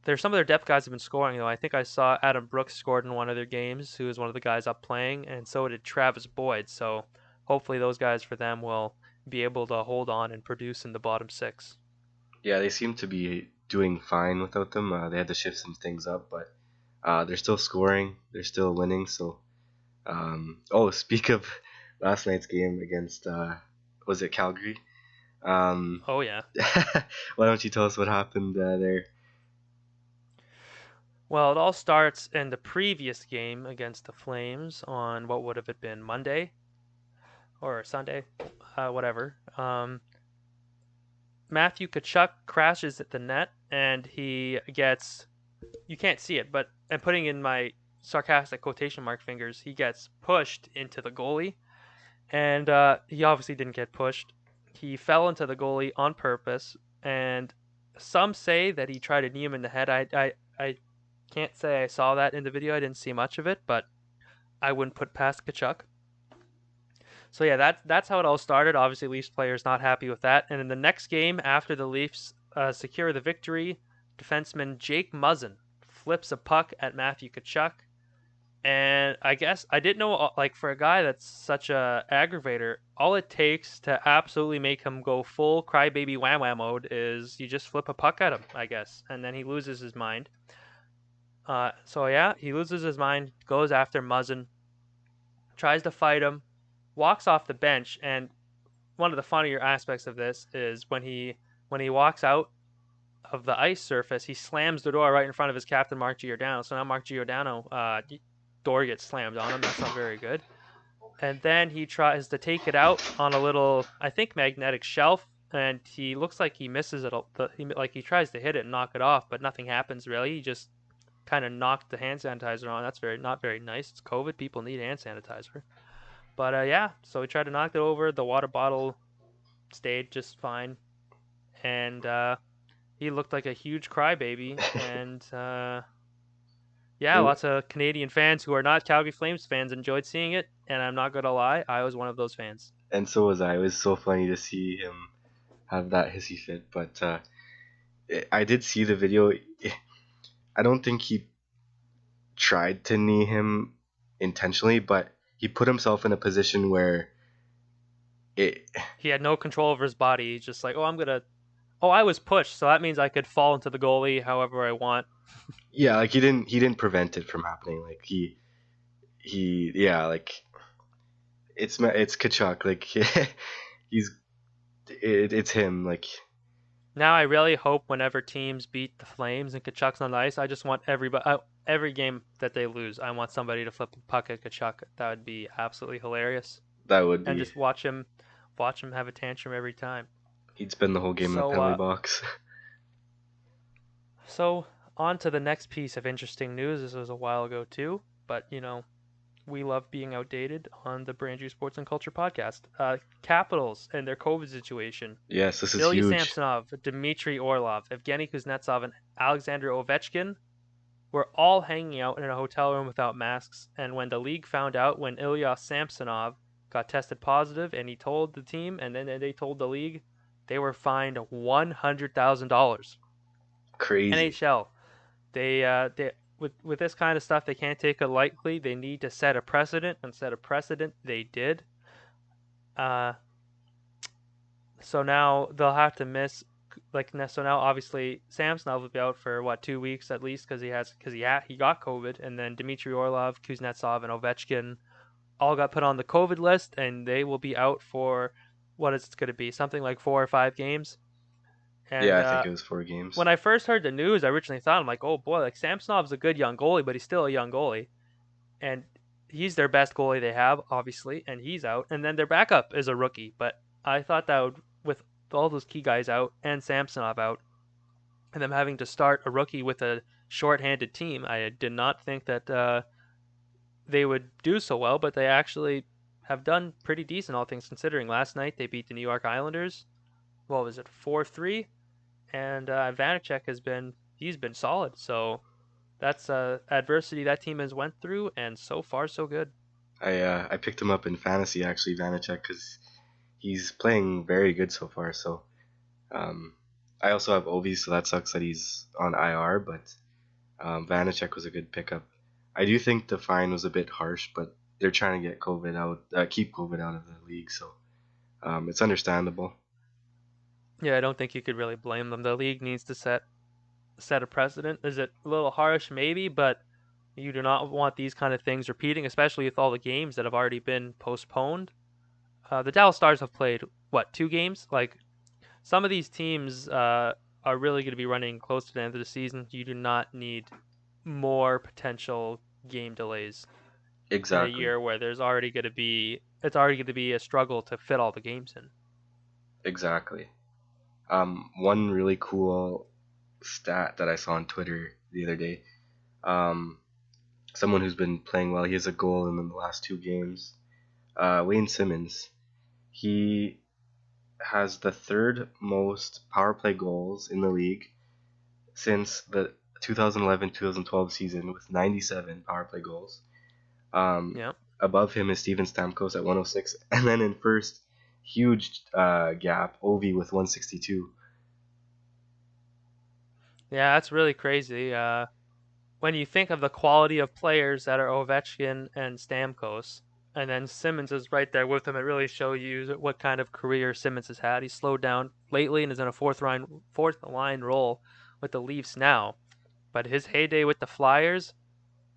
There's some of their depth guys have been scoring though. I think I saw Adam Brooks scored in one of their games, who was one of the guys up playing, and so did Travis Boyd. So hopefully those guys for them will be able to hold on and produce in the bottom six. Yeah, they seem to be doing fine without them. They had to shift some things up, but they're still scoring. They're still winning. So, speak of last night's game against was it Calgary? Oh yeah. Why don't you tell us what happened there? Well, it all starts in the previous game against the Flames on what would have it been, Monday or Sunday, whatever. Matthew Tkachuk crashes at the net, and he gets, you can't see it, but I'm putting in my sarcastic quotation mark fingers, he gets pushed into the goalie, and he obviously didn't get pushed. He fell into the goalie on purpose, and some say that he tried to knee him in the head. I can't say I saw that in the video. I didn't see much of it, but I wouldn't put past Tkachuk. So yeah, that's how it all started. Obviously, Leafs players not happy with that. And in the next game, after the Leafs secure the victory, defenseman Jake Muzzin flips a puck at Matthew Tkachuk. And I guess I didn't know, like, for a guy that's such a aggravator, all it takes to absolutely make him go full crybaby wham wham mode is you just flip a puck at him, I guess, and then he loses his mind. So yeah, he loses his mind, goes after Muzzin, tries to fight him, walks off the bench, and one of the funnier aspects of this is when he walks out of the ice surface, he slams the door right in front of his captain Mark Giordano. So now Mark Giordano door gets slammed on him. That's not very good. And then he tries to take it out on a little, I think, magnetic shelf, and he looks like he misses it. He tries to hit it and knock it off, but nothing happens really. He just kind of knocked the hand sanitizer on. That's not very nice. It's COVID. People need hand sanitizer. But yeah, so he tried to knock it over. The water bottle stayed just fine, and he looked like a huge crybaby. And yeah, lots of Canadian fans who are not Calgary Flames fans enjoyed seeing it. And I'm not gonna lie, I was one of those fans. And so was I. It was so funny to see him have that hissy fit. But I did see the video. I don't think he tried to knee him intentionally, but he put himself in a position where he had no control over his body. He's just like, I was pushed, so that means I could fall into the goalie however I want. Yeah, like he didn't prevent it from happening. Like like it's Tkachuk. Like it's him. Like now, I really hope whenever teams beat the Flames and Tkachuk's on the ice, I just want every game that they lose, I want somebody to flip a puck at Tkachuk. That would be absolutely hilarious. That would be. And just watch him have a tantrum every time. He'd spend the whole game in the penalty box. So on to the next piece of interesting news. This was a while ago too, but we love being outdated on the Brandrew Sports and Culture podcast. Capitals and their COVID situation. Yes, this is Ilya huge. Samsonov, Dmitry Orlov, Evgeny Kuznetsov, and Alexander Ovechkin were all hanging out in a hotel room without masks. And when the league found out, when Ilya Samsonov got tested positive, and he told the team, and then they told the league, they were fined $100,000. Crazy. NHL, they with this kind of stuff, they can't take it lightly. They need to set a precedent, and set a precedent they did. So now they'll have to miss, so now obviously Samsonov will be out for 2 weeks at least because he got COVID, and then Dmitry Orlov, Kuznetsov, and Ovechkin all got put on the COVID list, and they will be out for what is it going to be, something like 4 or 5 games. And, yeah, I think it was 4 games. When I first heard the news, I originally thought, I'm like, oh boy, like Samsonov's a good young goalie, but he's still a young goalie, and he's their best goalie they have, obviously, and he's out, and then their backup is a rookie. But I thought that would, with all those key guys out and Samsonov out, and them having to start a rookie with a short-handed team, I did not think that they would do so well, but they actually have done pretty decent, all things considering. Last night they beat the New York Islanders. What was it, 4-3? And Vanacek he's been solid. So that's adversity that team has went through, and so far so good. I picked him up in fantasy actually, Vanacek, because he's playing very good so far. So um, I also have Ovi, so that sucks that he's on IR. But Vanacek was a good pickup. I do think the fine was a bit harsh, but they're trying to get COVID out, keep COVID out of the league, so it's understandable. Yeah, I don't think you could really blame them. The league needs to set a precedent. Is it a little harsh? Maybe, but you do not want these kind of things repeating, especially with all the games that have already been postponed. The Dallas Stars have played what, 2 games? Like, some of these teams are really going to be running close to the end of the season. You do not need more potential game delays in a Exactly, year where there's already going to be it's already going to be a struggle to fit all the games in. exactly. One really cool stat that I saw on Twitter the other day. Um, Someone who's been playing well. He has a goal in the last 2 games. Wayne Simmons. He has the third most power play goals in the league since the 2011-2012 season with 97 power play goals. Um, Yeah. Above him is Steven Stamkos at 106, and then in first, huge gap, Ovi with 162. Yeah, that's really crazy. When you think of the quality of players that are Ovechkin and Stamkos, and then Simmons is right there with them, it really shows you what kind of career Simmons has had. He's slowed down lately and is in a fourth line role with the Leafs now. But his heyday with the Flyers,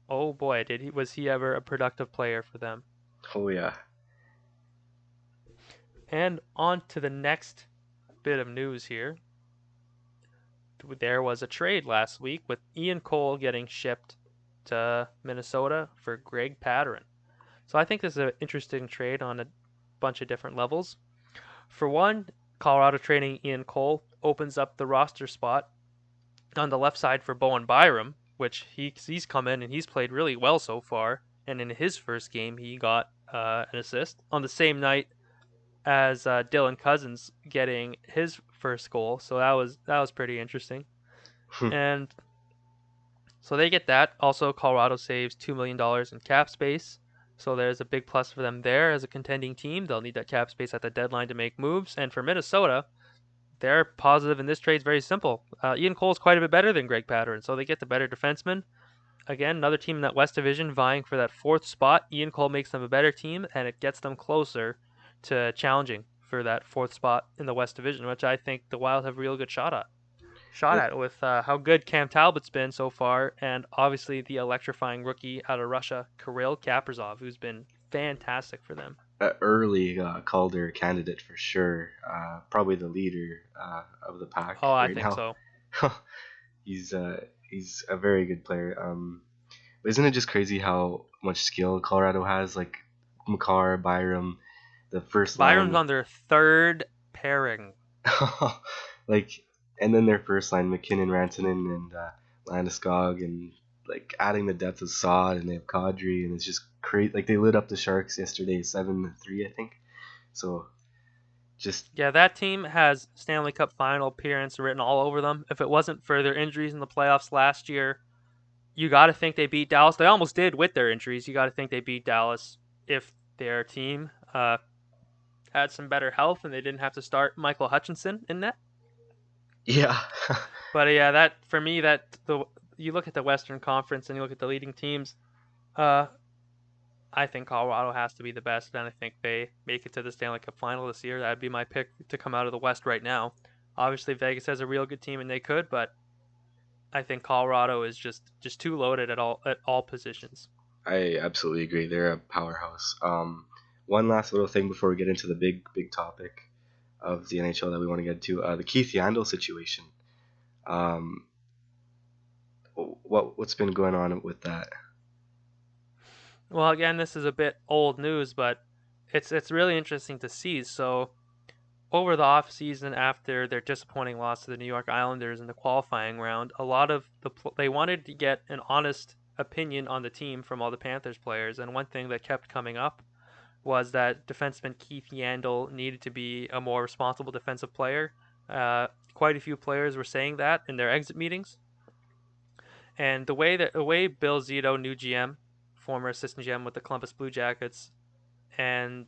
oh boy, did he was he ever a productive player for them. Oh yeah. And on to the next bit of news here. There was a trade last week with Ian Cole getting shipped to Minnesota for Greg Pateryn. So I think this is an interesting trade on a bunch of different levels. For one, Colorado trading Ian Cole opens up the roster spot on the left side for Bowen Byram, which he's come in and he's played really well so far. And in his first game, he got an assist on the same night as Dylan Cousins getting his first goal. So that was pretty interesting. And so they get that. Also, Colorado saves $2 million in cap space. So there's a big plus for them there as a contending team. They'll need that cap space at the deadline to make moves. And for Minnesota, their positive in this trade is very simple. Ian Cole is quite a bit better than Greg Pateryn, so they get the better defenseman. Again, another team in that West Division vying for that fourth spot. Ian Cole makes them a better team, and it gets them closer to challenging for that fourth spot in the West Division, which I think the Wild have a real good Yeah, at with how good Cam Talbot's been so far, and obviously the electrifying rookie out of Russia, Kirill Kaprizov, who's been fantastic for them. a early Calder candidate for sure. Probably the leader of the pack Oh, I right think now. so. He's a very good player. But isn't it just crazy how much skill Colorado has? Like Makar, Byram, the first Byron's line. on their third pairing. Like, and then their first line, McKinnon, Rantanen, and Landeskog, and like adding the depth of Saad, and they have Kadri, and it's just crazy. Like they lit up the Sharks yesterday, 7-3, I think. So just Yeah, that team has Stanley Cup final appearance written all over them. If it wasn't for their injuries in the playoffs last year, you got to think they beat Dallas. They almost did with their injuries. You got to think they beat Dallas if their team had some better health and they didn't have to start Michael Hutchinson in net. yeah, But yeah, that for me, that the you look at the Western Conference and you look at the leading teams. Uh, I think Colorado has to be the best, and I think they make it to the Stanley Cup final this year. That'd be my pick to come out of the West right now. Obviously, Vegas has a real good team, and they could, but I think Colorado is just too loaded at all positions. I absolutely agree. They're a powerhouse. One last little thing before we get into the big topic of the NHL that we want to get to, the Keith Yandle situation. Um, what's been going on with that? Well, again, this is a bit old news, but it's really interesting to see. So over the off season, after their disappointing loss to the New York Islanders in the qualifying round, a lot of they wanted to get an honest opinion on the team from all the Panthers players, and one thing that kept coming up was that defenseman Keith Yandle needed to be a more responsible defensive player. Quite a few players were saying that in their exit meetings, and the way Bill Zito, new GM, former assistant GM with the Columbus Blue Jackets, and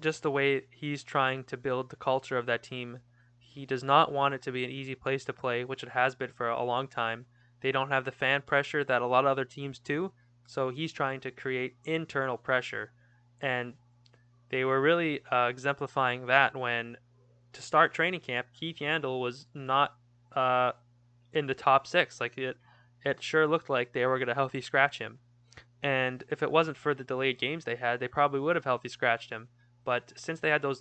just the way he's trying to build the culture of that team. He does not want it to be an easy place to play, which it has been for a long time. They don't have the fan pressure that a lot of other teams do, so he's trying to create internal pressure. And they were really exemplifying that when, to start training camp, Keith Yandle was not uh, in the top six. Like it sure looked like they were going to healthy scratch him. And if it wasn't for the delayed games they had, they probably would have healthy scratched him. But since they had those,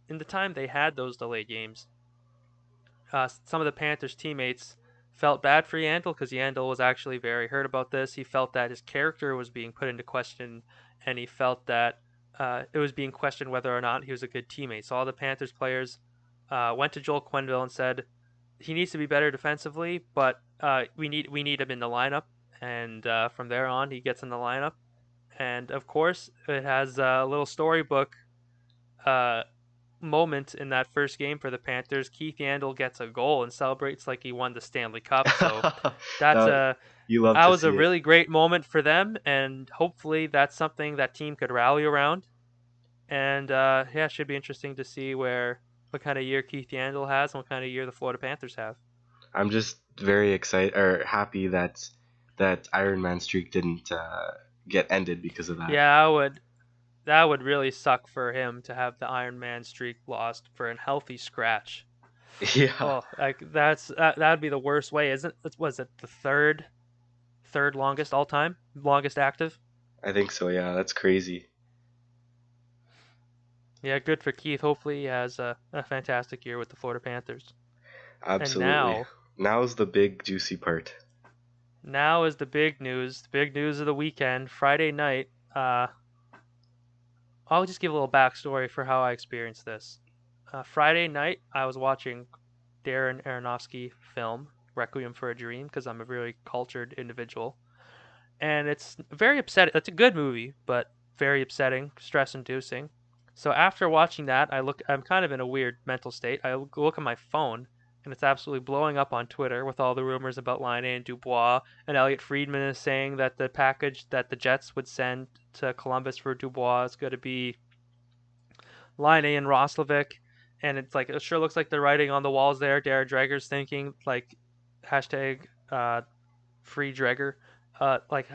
in the time they had those delayed games, some of the Panthers teammates felt bad for Yandle because Yandle was actually very hurt about this. He felt that his character was being put into question, and he felt that it was being questioned whether or not he was a good teammate. So all the Panthers players went to Joel Quenneville and said he needs to be better defensively, but we need him in the lineup. And from there on, he gets in the lineup. And of course, it has a little storybook uh, moment in that first game for the Panthers. Keith Yandle gets a goal and celebrates like he won the Stanley Cup. So that's that, a you love that to was a see it. really great moment for them, and hopefully that's something that team could rally around. And yeah, it should be interesting to see what kind of year Keith Yandle has and what kind of year the Florida Panthers have. I'm just very excited or happy that that Iron Man streak didn't get ended because of that. Yeah, that would really suck for him to have the Iron Man streak lost for an healthy scratch. Yeah, Oh, like that'd be the worst way, isn't it? Was it the third longest all time, longest active? I think so. Yeah, that's crazy. Yeah, good for Keith. Hopefully, he has a fantastic year with the Florida Panthers. And Absolutely. Now's the big juicy part. now is the big news of the weekend, Friday night. I'll just give a little backstory for how I experienced this. Friday night, I was watching Darren Aronofsky film Requiem for a Dream because I'm a really cultured individual, and it's very upsetting. It's a good movie, but very upsetting, stress-inducing. So after watching that, I'm kind of in a weird mental state. I look at my phone, and it's absolutely blowing up on Twitter with all the rumors about Laine and Dubois. And Elliot Friedman is saying that the package that the Jets would send to Columbus for Dubois is going to be Laine and Roslovic. And it's like it sure looks like the writing on the walls there. Darren Dreger's thinking like hashtag free Dreger. Like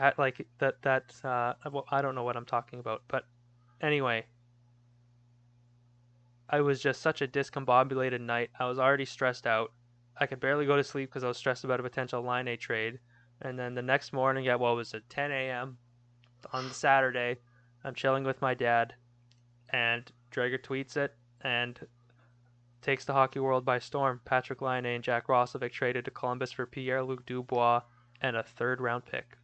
that well, I don't know what I'm talking about, but anyway, I was just such a discombobulated night. I was already stressed out. I could barely go to sleep because I was stressed about a potential line A trade. And then the next morning at what was it, 10 a.m. on the Saturday, I'm chilling with my dad, and Drager tweets it and takes the hockey world by storm. Patrik Laine and Jack Roslovic traded to Columbus for Pierre Luc Dubois and a third round pick.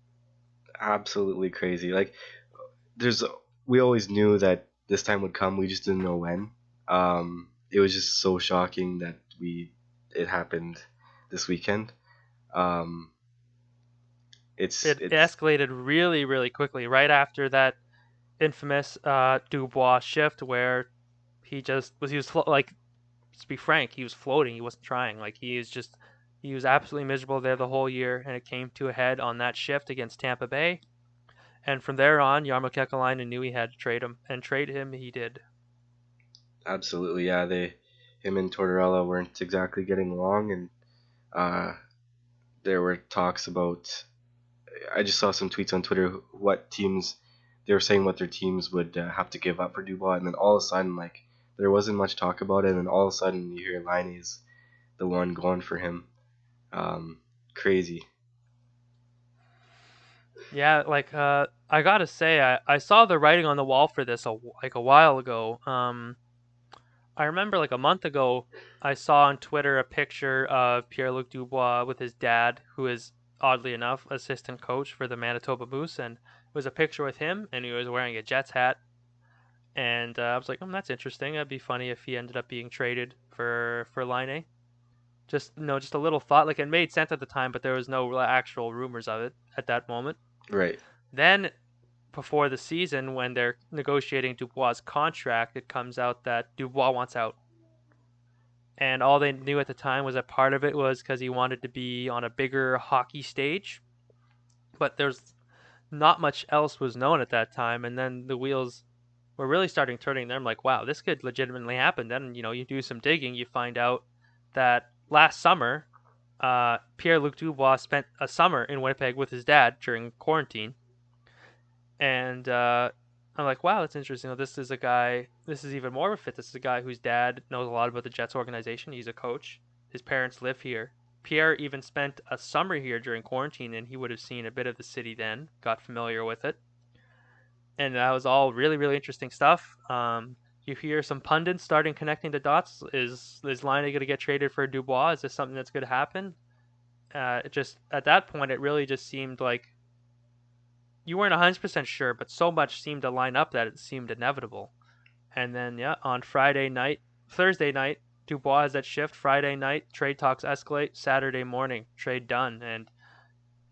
Absolutely crazy. Like there's we always knew that this time would come. We just didn't know when. It was just so shocking that we it happened this weekend. Um, It it's escalated really, really quickly right after that infamous Dubois shift where he was like, to be frank, he was floating. He wasn't trying. Like he was absolutely miserable there the whole year, and it came to a head on that shift against Tampa Bay. And from there on, Jarmo Kekalainen knew he had to trade him, and trade him he did. absolutely, yeah. They him and Tortorella weren't exactly getting along, and uh, there were talks about. I just saw some tweets on Twitter. What teams they were saying what their teams would have to give up for Dubois, and then all of a sudden, like there wasn't much talk about it, and then all of a sudden you hear Liney's the one going for him. Um, Crazy. Yeah, like I gotta say, I saw the writing on the wall for this like a while ago. I remember like a month ago, I saw on Twitter a picture of Pierre-Luc Dubois with his dad, who is oddly enough assistant coach for the Manitoba Moose, and it was a picture with him, and he was wearing a Jets hat. And I was like, that's interesting. That'd be funny if he ended up being traded for Laine. Just just a little thought. Like it made sense at the time, but there was no actual rumors of it at that moment. Right. Then before the season, when they're negotiating Dubois' contract, it comes out that Dubois wants out. And all they knew at the time was that part of it was because he wanted to be on a bigger hockey stage. But there's not much else was known at that time. And then the wheels were really starting turning there. I'm like, wow, this could legitimately happen. Then, you do some digging, you find out that last summer, Pierre Luc Dubois spent a summer in Winnipeg with his dad during quarantine. And I'm like, wow, that's interesting. This is a guy, this is even more of a fit. This is a guy whose dad knows a lot about the Jets organization. He's a coach. His parents live here. Pierre even spent a summer here during quarantine, and he would have seen a bit of the city then, got familiar with it. And that was all really, really interesting stuff. You hear some pundits starting connecting the dots. Is Laine going to get traded for Dubois? Is this something that's going to happen? It just at that point, it really just seemed like you weren't 100% sure, but so much seemed to line up that it seemed inevitable. And then, yeah, on Thursday night, Dubois has that shift. Friday night, trade talks escalate. Saturday morning, trade done.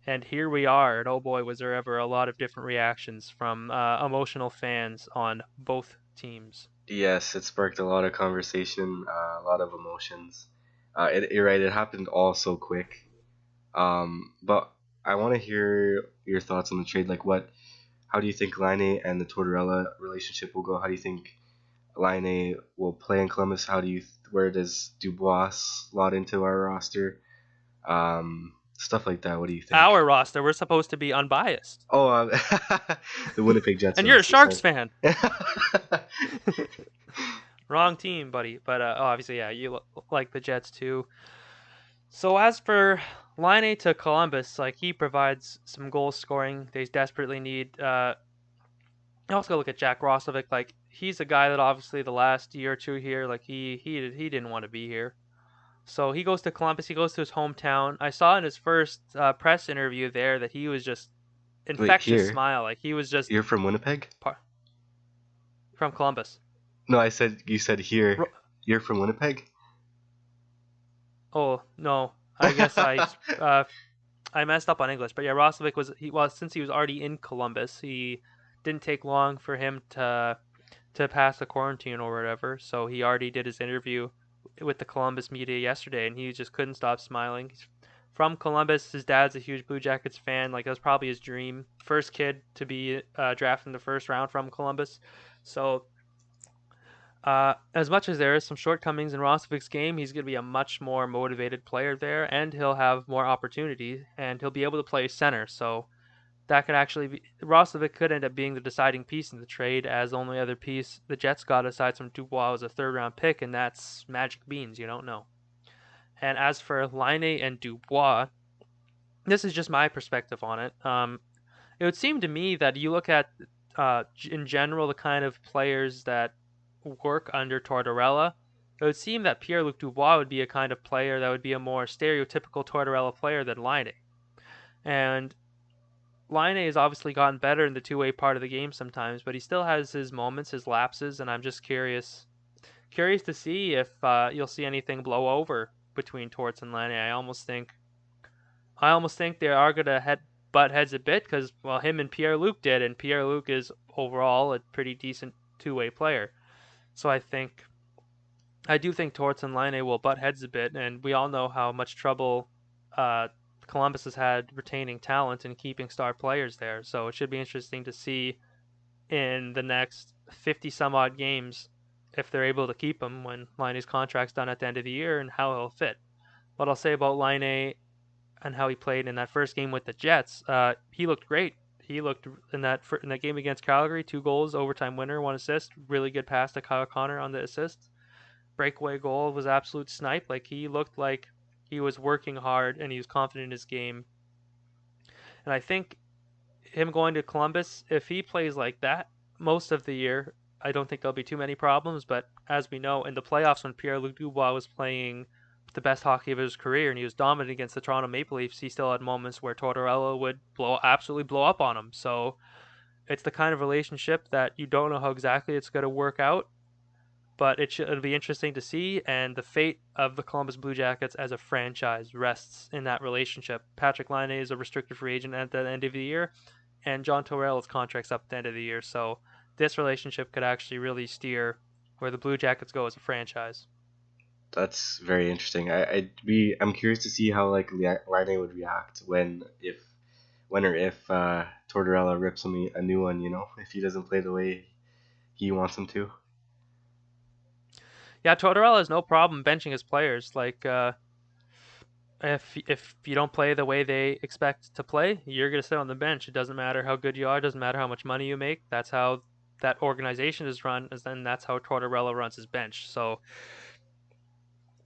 And here we are. And oh boy, was there ever a lot of different reactions from emotional fans on both teams. Yes, it sparked a lot of conversation, a lot of emotions. You're right. It happened all so quick. But I want to hear your thoughts on the trade. Like, how do you think Laine and the Tortorella relationship will go? How do you think Laine will play in Columbus? Where does Dubois slot into our roster? Stuff like that. What do you think? Our roster, we're supposed to be unbiased. Oh, the Winnipeg Jets. And you're a Sharks fan. Sorry. Wrong team, buddy. But obviously, yeah, you like the Jets too. So as for Laine to Columbus, like he provides some goal scoring they desperately need. You also look at Jack Roslovic. Like he's a guy that obviously the last year or two here, like he didn't want to be here. So he goes to Columbus. He goes to his hometown. I saw in his first press interview there that he was just Wait, infectious here. smile. Like he was just You're from Winnipeg? from Columbus. No, you said here. Ro- You're from Winnipeg? oh no, I guess I messed up on English. But yeah, Roslovic since he was already in Columbus, he didn't take long for him to pass the quarantine or whatever. So he already did his interview with the Columbus media yesterday, and he just couldn't stop smiling. He's from Columbus. His dad's a huge Blue Jackets fan. Like that was probably his dream. First kid to be drafted in the first round from Columbus. So as much as there is some shortcomings in Rostovic's game, he's going to be a much more motivated player there, and he'll have more opportunity, and he'll be able to play center. So that could actually be Rostovic could end up being the deciding piece in the trade, as the only other piece the Jets got aside from Dubois was a third-round pick, and that's magic beans. You don't know. And as for Laine and Dubois, this is just my perspective on it. It would seem to me that you look at, in general, the kind of players that work under Tortorella. It would seem that Pierre-Luc Dubois would be a kind of player that would be a more stereotypical Tortorella player than Laine. And Laine has obviously gotten better in the two-way part of the game sometimes, but he still has his moments, his lapses, and I'm just curious to see if you'll see anything blow over between Torts and Laine. I almost think they are gonna butt heads a bit because well, him and Pierre Luc did, and Pierre Luc is overall a pretty decent two-way player. So I do think Torts and Laine will butt heads a bit, and we all know how much trouble Columbus has had retaining talent and keeping star players there. So it should be interesting to see in the next 50 some odd games if they're able to keep him when Laine's contract's done at the end of the year and how he'll fit. What I'll say about Laine and how he played in that first game with the Jets, he looked great. He looked in that game against Calgary, 2 goals, overtime winner, 1 assist, really good pass to Kyle Connor on the assist. Breakaway goal was absolute snipe. Like he looked like he was working hard and he was confident in his game. And I think him going to Columbus, if he plays like that most of the year, I don't think there'll be too many problems. But as we know, in the playoffs when Pierre-Luc Dubois was playing the best hockey of his career and he was dominant against the Toronto Maple Leafs, he still had moments where Tortorella would absolutely blow up on him. So it's the kind of relationship that you don't know how exactly it's going to work out. but it'll be interesting to see. And the fate of the Columbus Blue Jackets as a franchise rests in that relationship. Patrik Laine is a restricted free agent at the end of the year, and John Tortorella's contract's up at the end of the year. So this relationship could actually really steer where the Blue Jackets go as a franchise. That's very interesting. I'm curious to see how like Laine would react when or if Tortorella rips him a new one. If he doesn't play the way he wants him to. Yeah, Tortorella has no problem benching his players. Like, if you don't play the way they expect to play, you're gonna sit on the bench. It doesn't matter how good you are. It doesn't matter how much money you make. That's how that organization is run, and that's how Tortorella runs his bench. So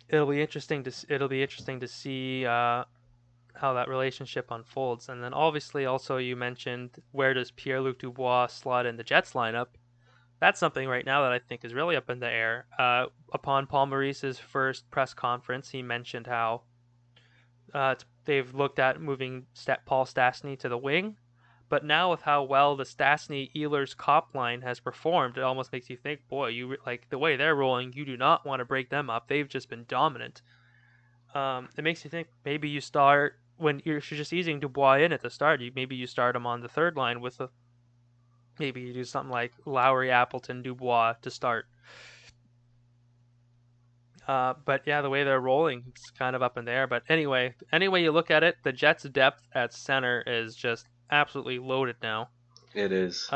it'll be interesting to see how that relationship unfolds. And then obviously also you mentioned, where does Pierre-Luc Dubois slot in the Jets lineup? That's something right now that I think is really up in the air. Upon Paul Maurice's first press conference, he mentioned how they've looked at moving Paul Stastny to the wing, but now with how well the Stastny Ehlers Cop line has performed, it almost makes you think, boy, you like the way they're rolling. You do not want to break them up. They've just been dominant. It makes you think maybe you start when you're just easing Dubois in at the start. Maybe you start him on the third line with maybe you do something like Lowry, Appleton, Dubois to start. But yeah, the way they're rolling, it's kind of up in the air. But anyway, you look at it, the Jets' depth at center is just absolutely loaded now. It is.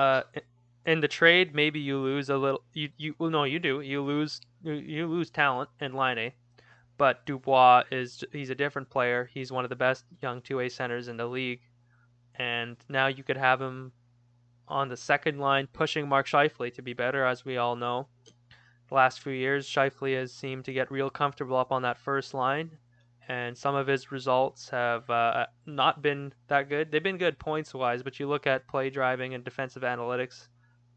In the trade, maybe you lose a little. Well, no, you do. You lose talent in Laine, but Dubois he's a different player. He's one of the best young two-way centers in the league, and now you could have him on the second line pushing Mark Scheifele to be better, as we all know. The last few years, Scheifele has seemed to get real comfortable up on that first line, and some of his results have not been that good. They've been good points-wise, but you look at play driving and defensive analytics,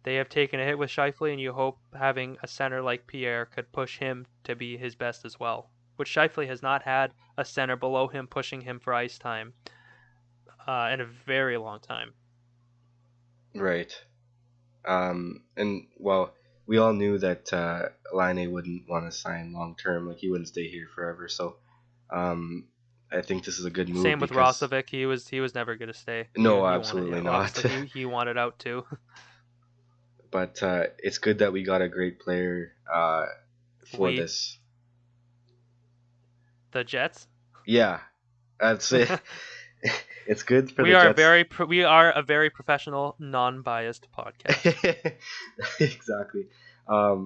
they have taken a hit with Scheifele, and you hope having a center like Pierre could push him to be his best as well, which Scheifele has not had a center below him pushing him for ice time in a very long time. Right. And well, we all knew that Laine wouldn't want to sign long term, like he wouldn't stay here forever. So, I think this is a good move. Same with Rosovic. He was never going to stay. No, absolutely not. He wanted out too. But it's good that we got a great player for this. The Jets? Yeah, I'd say it's good for the Jets. We are a very professional, non-biased podcast. Exactly.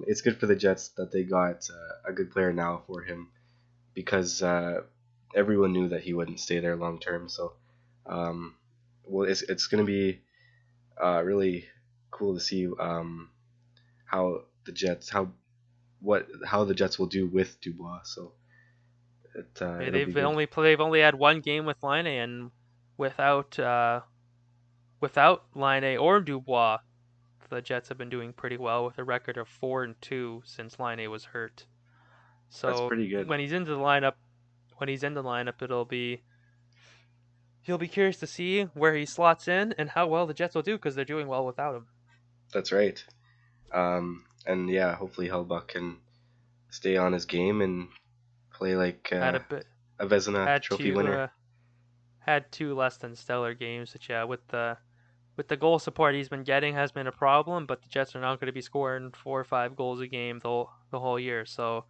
It's good for the Jets that they got a good player now for him, because everyone knew that he wouldn't stay there long term. So, well, it's going to be really cool to see how the Jets will do with Dubois. So they've only had one game with Laine, and without Laine or Dubois, the Jets have been doing pretty well with a record of 4-2 since Laine was hurt. So that's pretty good. When he's in the lineup, you'll be curious to see where he slots in and how well the Jets will do, because they're doing well without him. That's right. And yeah, hopefully Hellbuck can stay on his game and play like a Vezina Trophy winner. Had 2 less than stellar games, but yeah, with the goal support he's been getting has been a problem, but the Jets are not going to be scoring 4 or 5 goals a game the whole year, so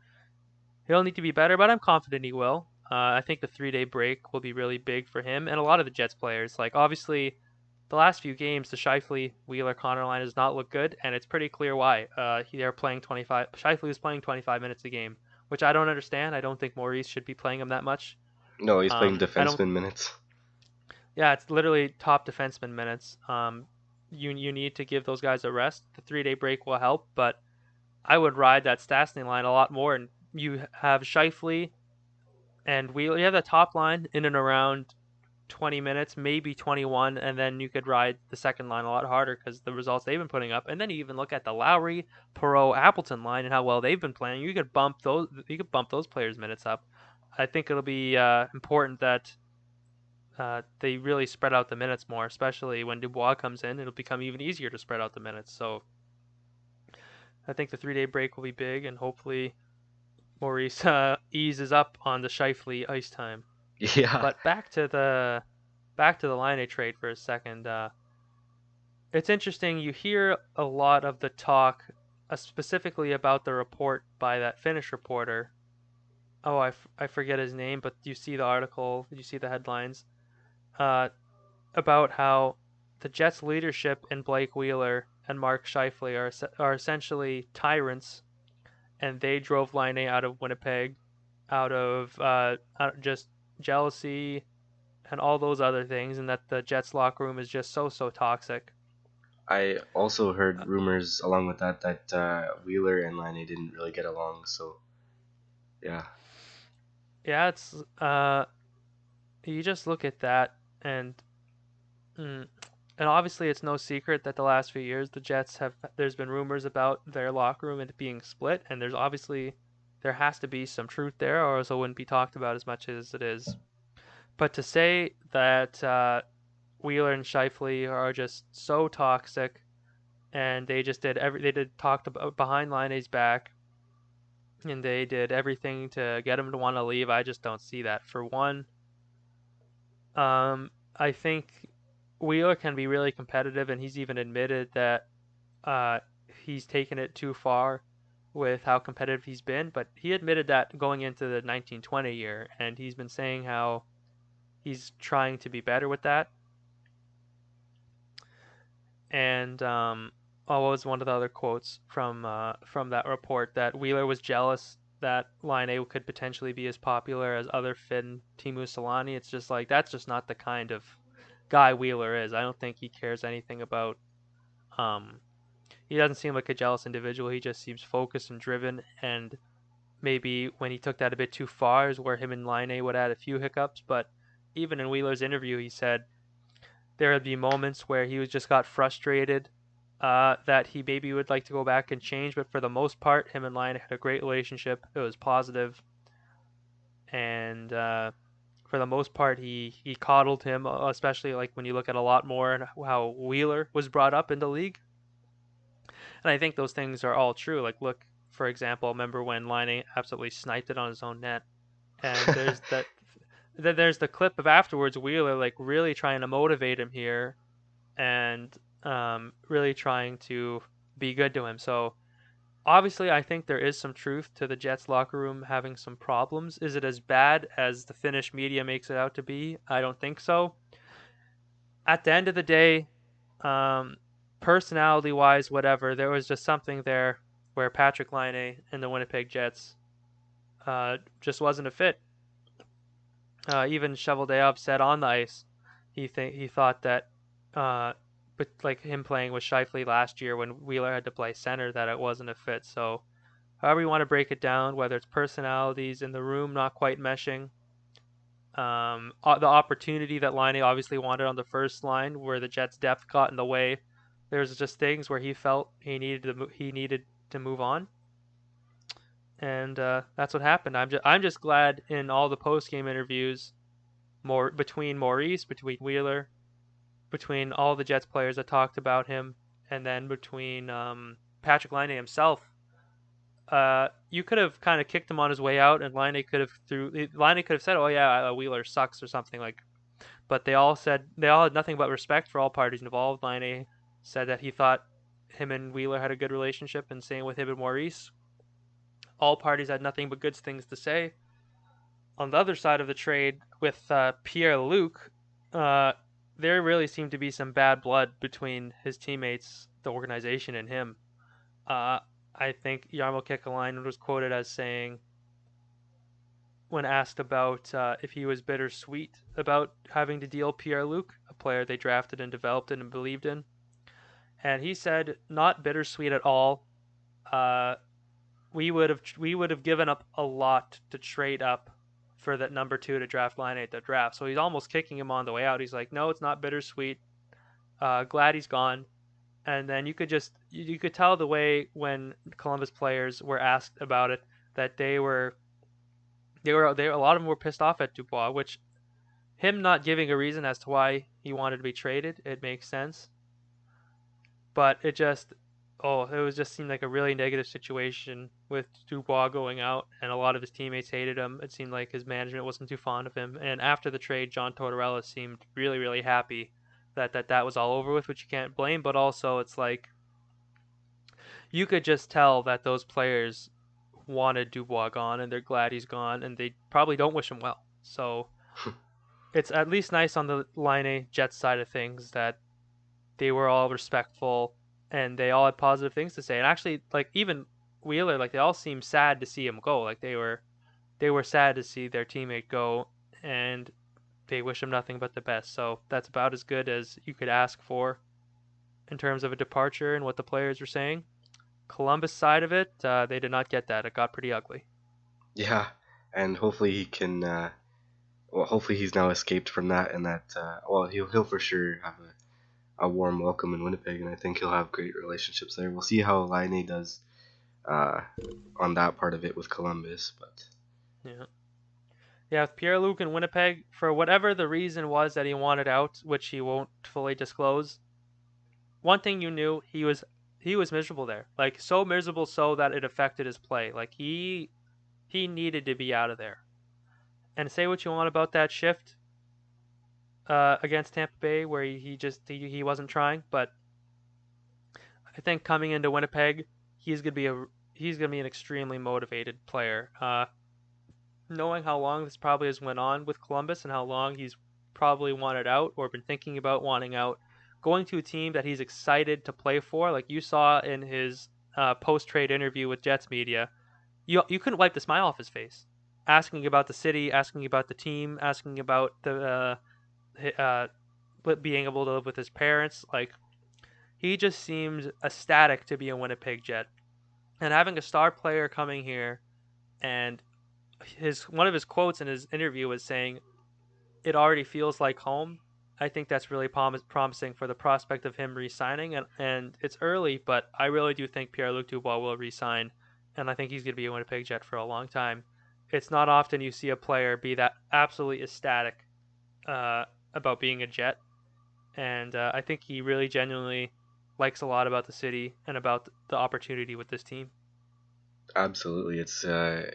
he'll need to be better, but I'm confident he will. I think the 3-day break will be really big for him and a lot of the Jets players. Like, obviously, the last few games, the Scheifele, Wheeler, Connor line does not look good, and it's pretty clear why. They're playing 25. Scheifele is playing 25 minutes a game, which I don't understand. I don't think Maurice should be playing him that much. No, he's playing defenseman minutes. Yeah, it's literally top defenseman minutes. You need to give those guys a rest. The 3-day break will help, but I would ride that Stastny line a lot more. And you have Scheifele and Wheeler. You have the top line in and around 20 minutes, maybe 21, and then you could ride the second line a lot harder because the results they've been putting up. And then you even look at the Lowry, Perreault, Appleton line and how well they've been playing. You could bump those players' minutes up. I think it'll be important that they really spread out the minutes more, especially when Dubois comes in. It'll become even easier to spread out the minutes. So I think the 3-day break will be big, and hopefully Maurice eases up on the Scheifele ice time. Yeah, But back to the Laine trade for a second. It's interesting. You hear a lot of the talk, specifically about the report by that Finnish reporter. Oh, I forget his name, but you see the article, you see the headlines uh, about how the Jets' leadership in Blake Wheeler and Mark Scheifele are essentially tyrants, and they drove Laine out of Winnipeg, out of just jealousy and all those other things, and that the Jets locker room is just so toxic. I also heard rumors along with that that Wheeler and Laine didn't really get along. So yeah, Yeah, it's you just look at that and mm, and obviously it's no secret that the last few years the Jets have there's been rumors about their locker room and it being split, and there has to be some truth there, or else it wouldn't be talked about as much as it is. But to say that Wheeler and Scheifele are just so toxic, and they did talked about behind Laine's back, and they did everything to get him to want to leave. I just don't see that. For one, I think Wheeler can be really competitive, and he's even admitted that uh, he's taken it too far with how competitive he's been. But he admitted that going into the 1920 year, and he's been saying how he's trying to be better with that. And what was one of the other quotes from that report, that Wheeler was jealous that Laine could potentially be as popular as other Finn Teemu Selanne. It's just like that's just not the kind of guy Wheeler is. I don't think he cares anything about. Um, he doesn't seem like a jealous individual. He just seems focused and driven. And maybe when he took that a bit too far is where him and Laine would add a few hiccups. But even in Wheeler's interview, he said there would be moments where he was just got frustrated, that he maybe would like to go back and change, but for the most part, him and Laine had a great relationship. It was positive, and for the most part, he coddled him, especially like when you look at a lot more and how Wheeler was brought up in the league. And I think those things are all true. Like, look, for example, remember when Laine absolutely sniped it on his own net, and there's the clip of afterwards Wheeler like really trying to motivate him here, and really trying to be good to him. So obviously, I think there is some truth to the Jets locker room having some problems. Is it as bad as the Finnish media makes it out to be? I don't think so. At the end of the day, um, personality-wise, whatever, there was just something there where Patrik Laine and the Winnipeg Jets just wasn't a fit. Even Shoveldayoff said on the ice, he thought that, but like him playing with Scheifele last year when Wheeler had to play center, that it wasn't a fit. So however you want to break it down, whether it's personalities in the room not quite meshing, the opportunity that Laine obviously wanted on the first line, where the Jets' depth got in the way, there's just things where he felt he needed to move on, and that's what happened. I'm just glad in all the post game interviews, more between Maurice, between Wheeler, between all the Jets players that talked about him, and then between Patrik Laine himself. You could have kind of kicked him on his way out, and Laine could have said, "Oh yeah, Wheeler sucks" or something like. But they all had nothing but respect for all parties involved. Laine said that he thought him and Wheeler had a good relationship, and same with him and Maurice. All parties had nothing but good things to say. On the other side of the trade, with Pierre Luc, there really seemed to be some bad blood between his teammates, the organization, and him. Uh, I think Jarmo Kekalainen was quoted as saying, when asked about if he was bittersweet about having to deal Pierre Luc, a player they drafted and developed and believed in, and he said, "Not bittersweet at all. Uh, we would have given up a lot to trade up for that number 2 to draft Laine at the draft." So he's almost kicking him on the way out. He's like, "No, it's not bittersweet. Glad he's gone." And then you could tell the way when Columbus players were asked about it that a lot of them were pissed off at Dubois, which him not giving a reason as to why he wanted to be traded, it makes sense. But it just Oh, it was just seemed like a really negative situation with Dubois going out, and a lot of his teammates hated him. It seemed like his management wasn't too fond of him. And after the trade, John Tortorella seemed really, really happy that was all over with, which you can't blame. But also, it's like you could just tell that those players wanted Dubois gone, and they're glad he's gone, and they probably don't wish him well. So it's at least nice on the Laine Jets side of things that they were all respectful and they all had positive things to say. And actually, like even Wheeler, like they all seemed sad to see him go. Like they were sad to see their teammate go, and they wish him nothing but the best. So that's about as good as you could ask for in terms of a departure and what the players were saying. Columbus side of it, they did not get that. It got pretty ugly. Yeah, and hopefully he can. Well, hopefully he's now escaped from that, and that. Well, he'll for sure have a warm welcome in Winnipeg, and I think he'll have great relationships there. We'll see how Laine does uh, on that part of it with Columbus, but Yeah. Yeah, with Pierre Luc in Winnipeg, for whatever the reason was that he wanted out, which he won't fully disclose, one thing you knew, he was miserable there. Like so miserable so that it affected his play. Like he needed to be out of there. And say what you want about that shift against Tampa Bay where he wasn't trying, but I think coming into Winnipeg, he's going to be a he's going to be an extremely motivated player. Knowing how long this probably has went on with Columbus and how long he's probably wanted out or been thinking about wanting out, going to a team that he's excited to play for, like you saw in his post trade interview with Jets media, you couldn't wipe the smile off his face, asking about the city, asking about the team, asking about the being able to live with his parents. Like he just seemed ecstatic to be a Winnipeg Jet, and having a star player coming here and his one of his quotes in his interview was saying it already feels like home. I think that's really promising for the prospect of him re-signing, and it's early, but I really do think Pierre-Luc Dubois will re-sign, and I think he's going to be a Winnipeg Jet for a long time. It's not often you see a player be that absolutely ecstatic uh, about being a Jet, and I think he really genuinely likes a lot about the city and about the opportunity with this team. absolutely, it's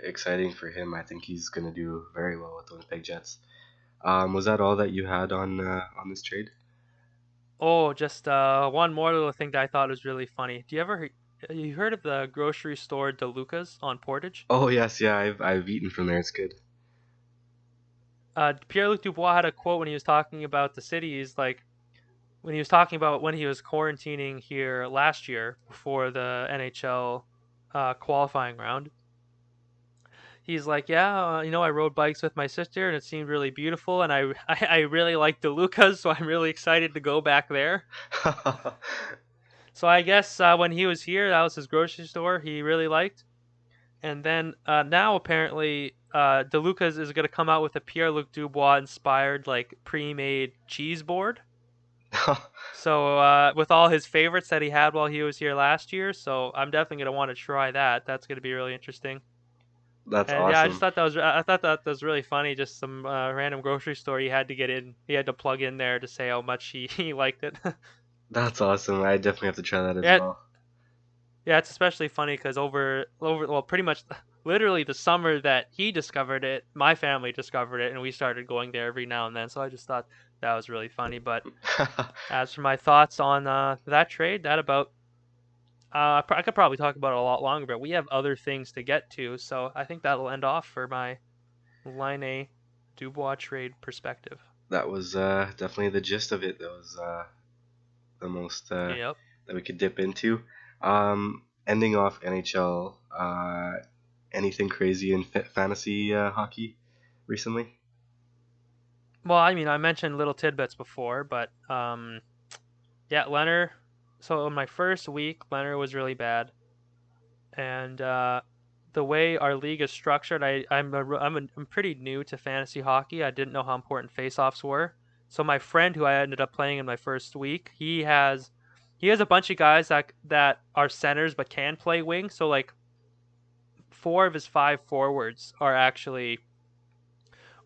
exciting for him. I think he's gonna do very well with the Winnipeg Jets. Was that all that you had on this trade? Oh, just one more little thing that I thought was really funny. You heard of the grocery store DeLuca's on Portage? Oh yes, yeah, I've eaten from there. It's good. Pierre-Luc Dubois had a quote when he was talking about the city. He's like, when he was talking about when he was quarantining here last year before the NHL qualifying round. He's like, yeah, I rode bikes with my sister and it seemed really beautiful, and I really like DeLuca's, so I'm really excited to go back there. So I guess when he was here, that was his grocery store he really liked. And then now apparently DeLuca's is going to come out with a Pierre-Luc Dubois inspired like pre-made cheese board. So with all his favorites that he had while he was here last year, so I'm definitely going to want to try that. That's going to be really interesting. That's And yeah, awesome. I thought that was really funny. Just some random grocery store he had to get in. He had to plug in there to say how much he liked it. That's awesome. I definitely have to try that as Yeah, well. yeah, it's especially funny because well, pretty much, literally the summer that he discovered it, my family discovered it, and we started going there every now and then. So I just thought that was really funny. But as for my thoughts on that trade, that about I could probably talk about it a lot longer, but we have other things to get to. So I think that'll end off for my Laine Dubois trade perspective. That was definitely the gist of it. That was the most Yep. that we could dip into. Ending off NHL. Anything crazy in fantasy hockey recently? Well, I mean, I mentioned little tidbits before, but yeah, Leonard. So in my first week, Leonard was really bad, and the way our league is structured, I'm pretty new to fantasy hockey. I didn't know how important faceoffs were. So my friend, who I ended up playing in my first week, he has a bunch of guys that are centers but can play wing. So like four of his five forwards are actually,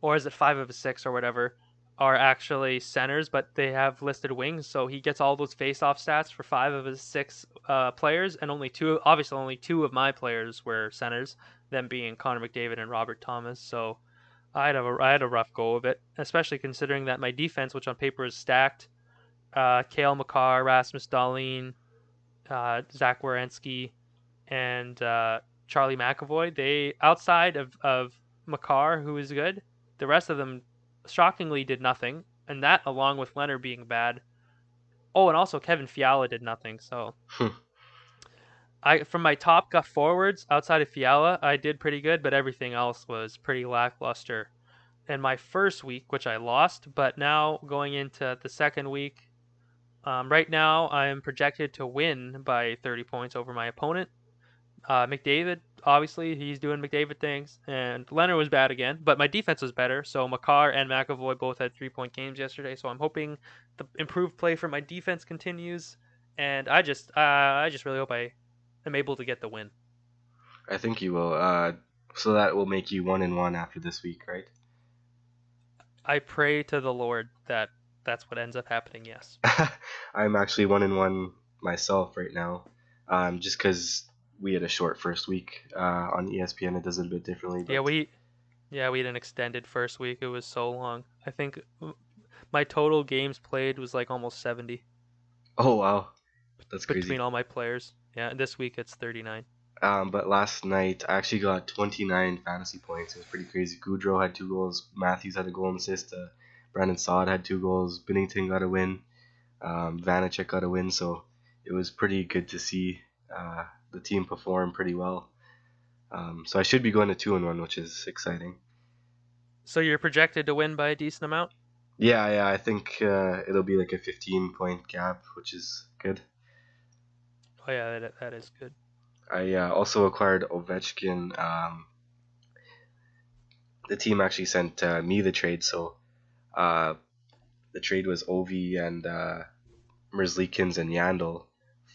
or is it five of his six or whatever, are actually centers, but they have listed wings, so he gets all those face-off stats for 5 of his 6 players, and only two of my players were centers, them being Connor McDavid and Robert Thomas. So I had a rough go of it, especially considering that my defense, which on paper is stacked, Kale McCarr, Rasmus Dahlin, Zach Werenski, and Charlie McAvoy. They outside of Makar, who is good, the rest of them shockingly did nothing, and that along with Leonard being bad. Oh, and also Kevin Fiala did nothing. So I from my top gut forwards outside of Fiala, I did pretty good, but everything else was pretty lackluster. In my first week, which I lost, but now going into the second week, right now I am projected to win by 30 points over my opponent. McDavid, obviously, he's doing McDavid things, and Leonard was bad again, but my defense was better. So Makar and McAvoy both had 3-point games yesterday. So I'm hoping the improved play from my defense continues, and I just really hope I am able to get the win. I think you will. So that will make you 1-1 after this week, right? I pray to the Lord that that's what ends up happening. Yes. I'm actually 1-1 myself right now, just because we had a short first week. On ESPN, it does it a bit differently, Yeah, but we had an extended first week. It was so long. I think my total games played was like almost 70 oh wow, that's between crazy. all my players. Yeah, and this week it's 39. But last night I actually got 29 fantasy points. It was pretty crazy. Goudreau had 2 goals. Matthews had a goal and assist. Brandon Saad had 2 goals. Binnington got a win. Vanacek got a win. So it was pretty good to see the team perform pretty well. So I should be going to 2-1, which is exciting. So you're projected to win by a decent amount? Yeah. I think it'll be like a 15-point gap, which is good. Oh yeah, that is good. I also acquired Ovechkin. The team actually sent me the trade, so uh, the trade was Ovi and Merzlikins and Yandle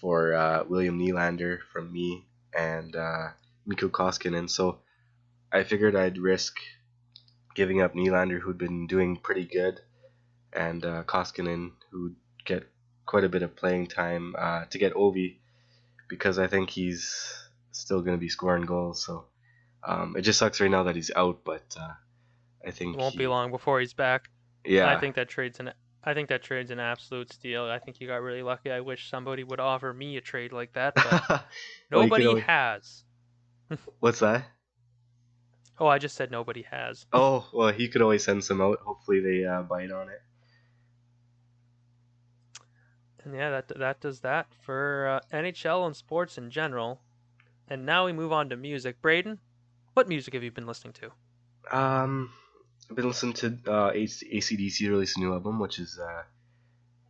for William Nylander from me and Mikko Koskinen. So I figured I'd risk giving up Nylander, who'd been doing pretty good, and Koskinen, who'd get quite a bit of playing time, to get Ovi because I think he's still going to be scoring goals. So it just sucks right now that he's out, but I It think won't be long before he's back. I yeah. think that trade's an I think that trade's an absolute steal. I think you got really lucky. I wish somebody would offer me a trade like that, but Well, you could nobody always. has. What's that? Oh, I just said nobody has. Oh, well, he could always send some out. Hopefully they bite on it. And yeah, that does that for NHL and sports in general. And now we move on to music. Brayden, what music have you been listening to? Um, I've been listening to AC/DC released a new album, which is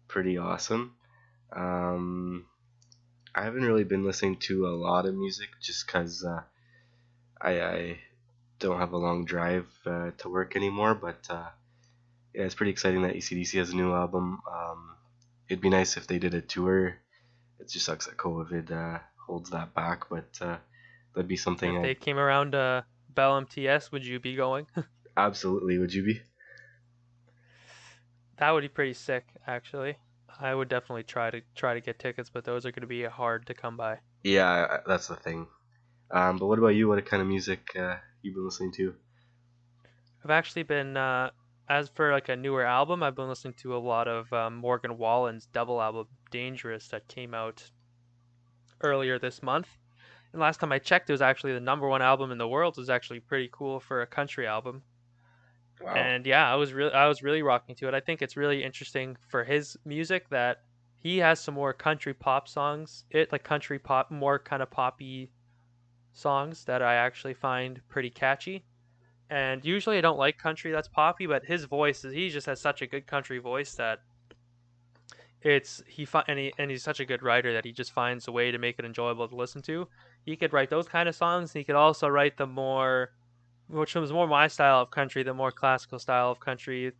pretty awesome. Um, I haven't really been listening to a lot of music just because I don't have a long drive to work anymore. But yeah, it's pretty exciting that AC/DC has a new album. It'd be nice if they did a tour. It just sucks that COVID holds that back, but that'd be something If I'd they came around Bell MTS, would you be going? absolutely. Would you be? That would be pretty sick, actually. I would definitely try to get tickets, but those are going to be hard to come by. Yeah, that's the thing. But what about you? What kind of music you've been listening to? I've actually been, as for like a newer album, I've been listening to a lot of Morgan Wallen's double album, Dangerous, that came out earlier this month. And last time I checked, it was actually the number one album in the world. It was actually pretty cool for a country album. Wow. And yeah, I was really rocking to it. I think it's really interesting for his music that he has some more country pop songs. It like country pop, more kind of poppy songs that I actually find pretty catchy. And usually I don't like country that's poppy, but his voice is he just has such a good country voice that it's he fi- and he's such a good writer that he just finds a way to make it enjoyable to listen to. He could write those kind of songs, and he could also write the more, which was more my style of country, the more classical style of country.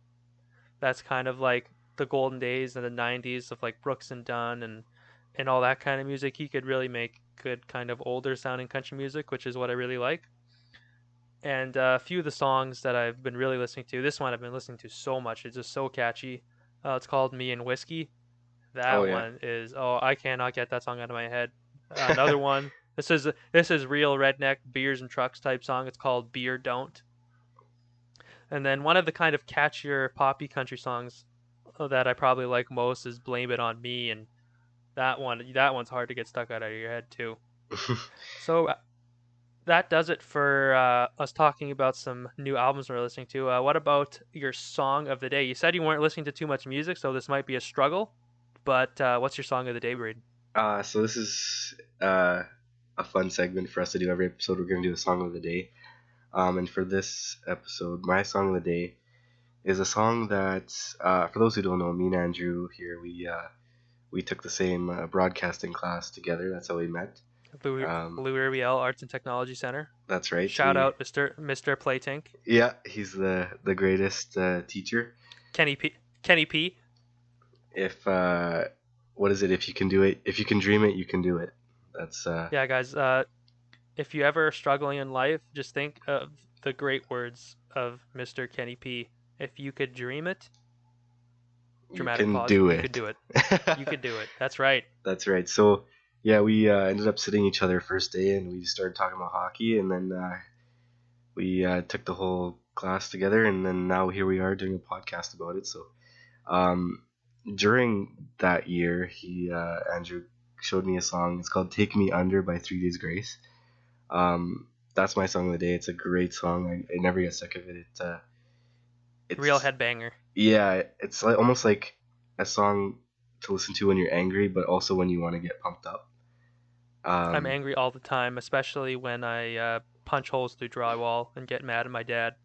That's kind of like the golden days in the '90s of like Brooks and Dunn and all that kind of music. He could really make good kind of older sounding country music, which is what I really like. And a few of the songs that I've been really listening to. This one I've been listening to so much. It's just so catchy. It's called "Me and Whiskey." Oh That yeah. one is, oh, I cannot get that song out of my head. Another one. This is real redneck beers and trucks type song. It's called "Beer Don't." And then one of the kind of catchier poppy country songs that I probably like most is "Blame It on Me," and that one's hard to get stuck out of your head too. So that does it for us talking about some new albums we're listening to. What about your song of the day? You said you weren't listening to too much music, so this might be a struggle. But what's your song of the day, Braden? So this is a fun segment for us to do every episode. We're gonna do a song of the day. And for this episode, my song of the day is a song that, for those who don't know, me and Andrew here, we took the same broadcasting class together. That's how we met. Um, Blue Ariel Arts and Technology Center. that's right. Shout out, Mr. Playtank. Yeah, he's the greatest teacher. Kenny P. Kenny P. If what is it? If you can do it, if you can dream it, you can do it. That's Yeah, guys. If you ever are struggling in life, just think of the great words of Mr. Kenny P. If you could dream it, you dramatic can pause, do you could it. do it. You could do it. That's right. That's right. So yeah, we ended up sitting each other first day, and we just started talking about hockey, and then we took the whole class together, and then now here we are doing a podcast about it. So um, during that year, he Andrew showed me a song. It's called "Take Me Under" by 3 Days Grace. That's my song of the day. It's a great song. I never get sick of it. Real It's headbanger. yeah, it's like almost like a song to listen to when you're angry, but also when you want to get pumped up. I'm Um, angry all the time, especially when I punch holes through drywall and get mad at my dad.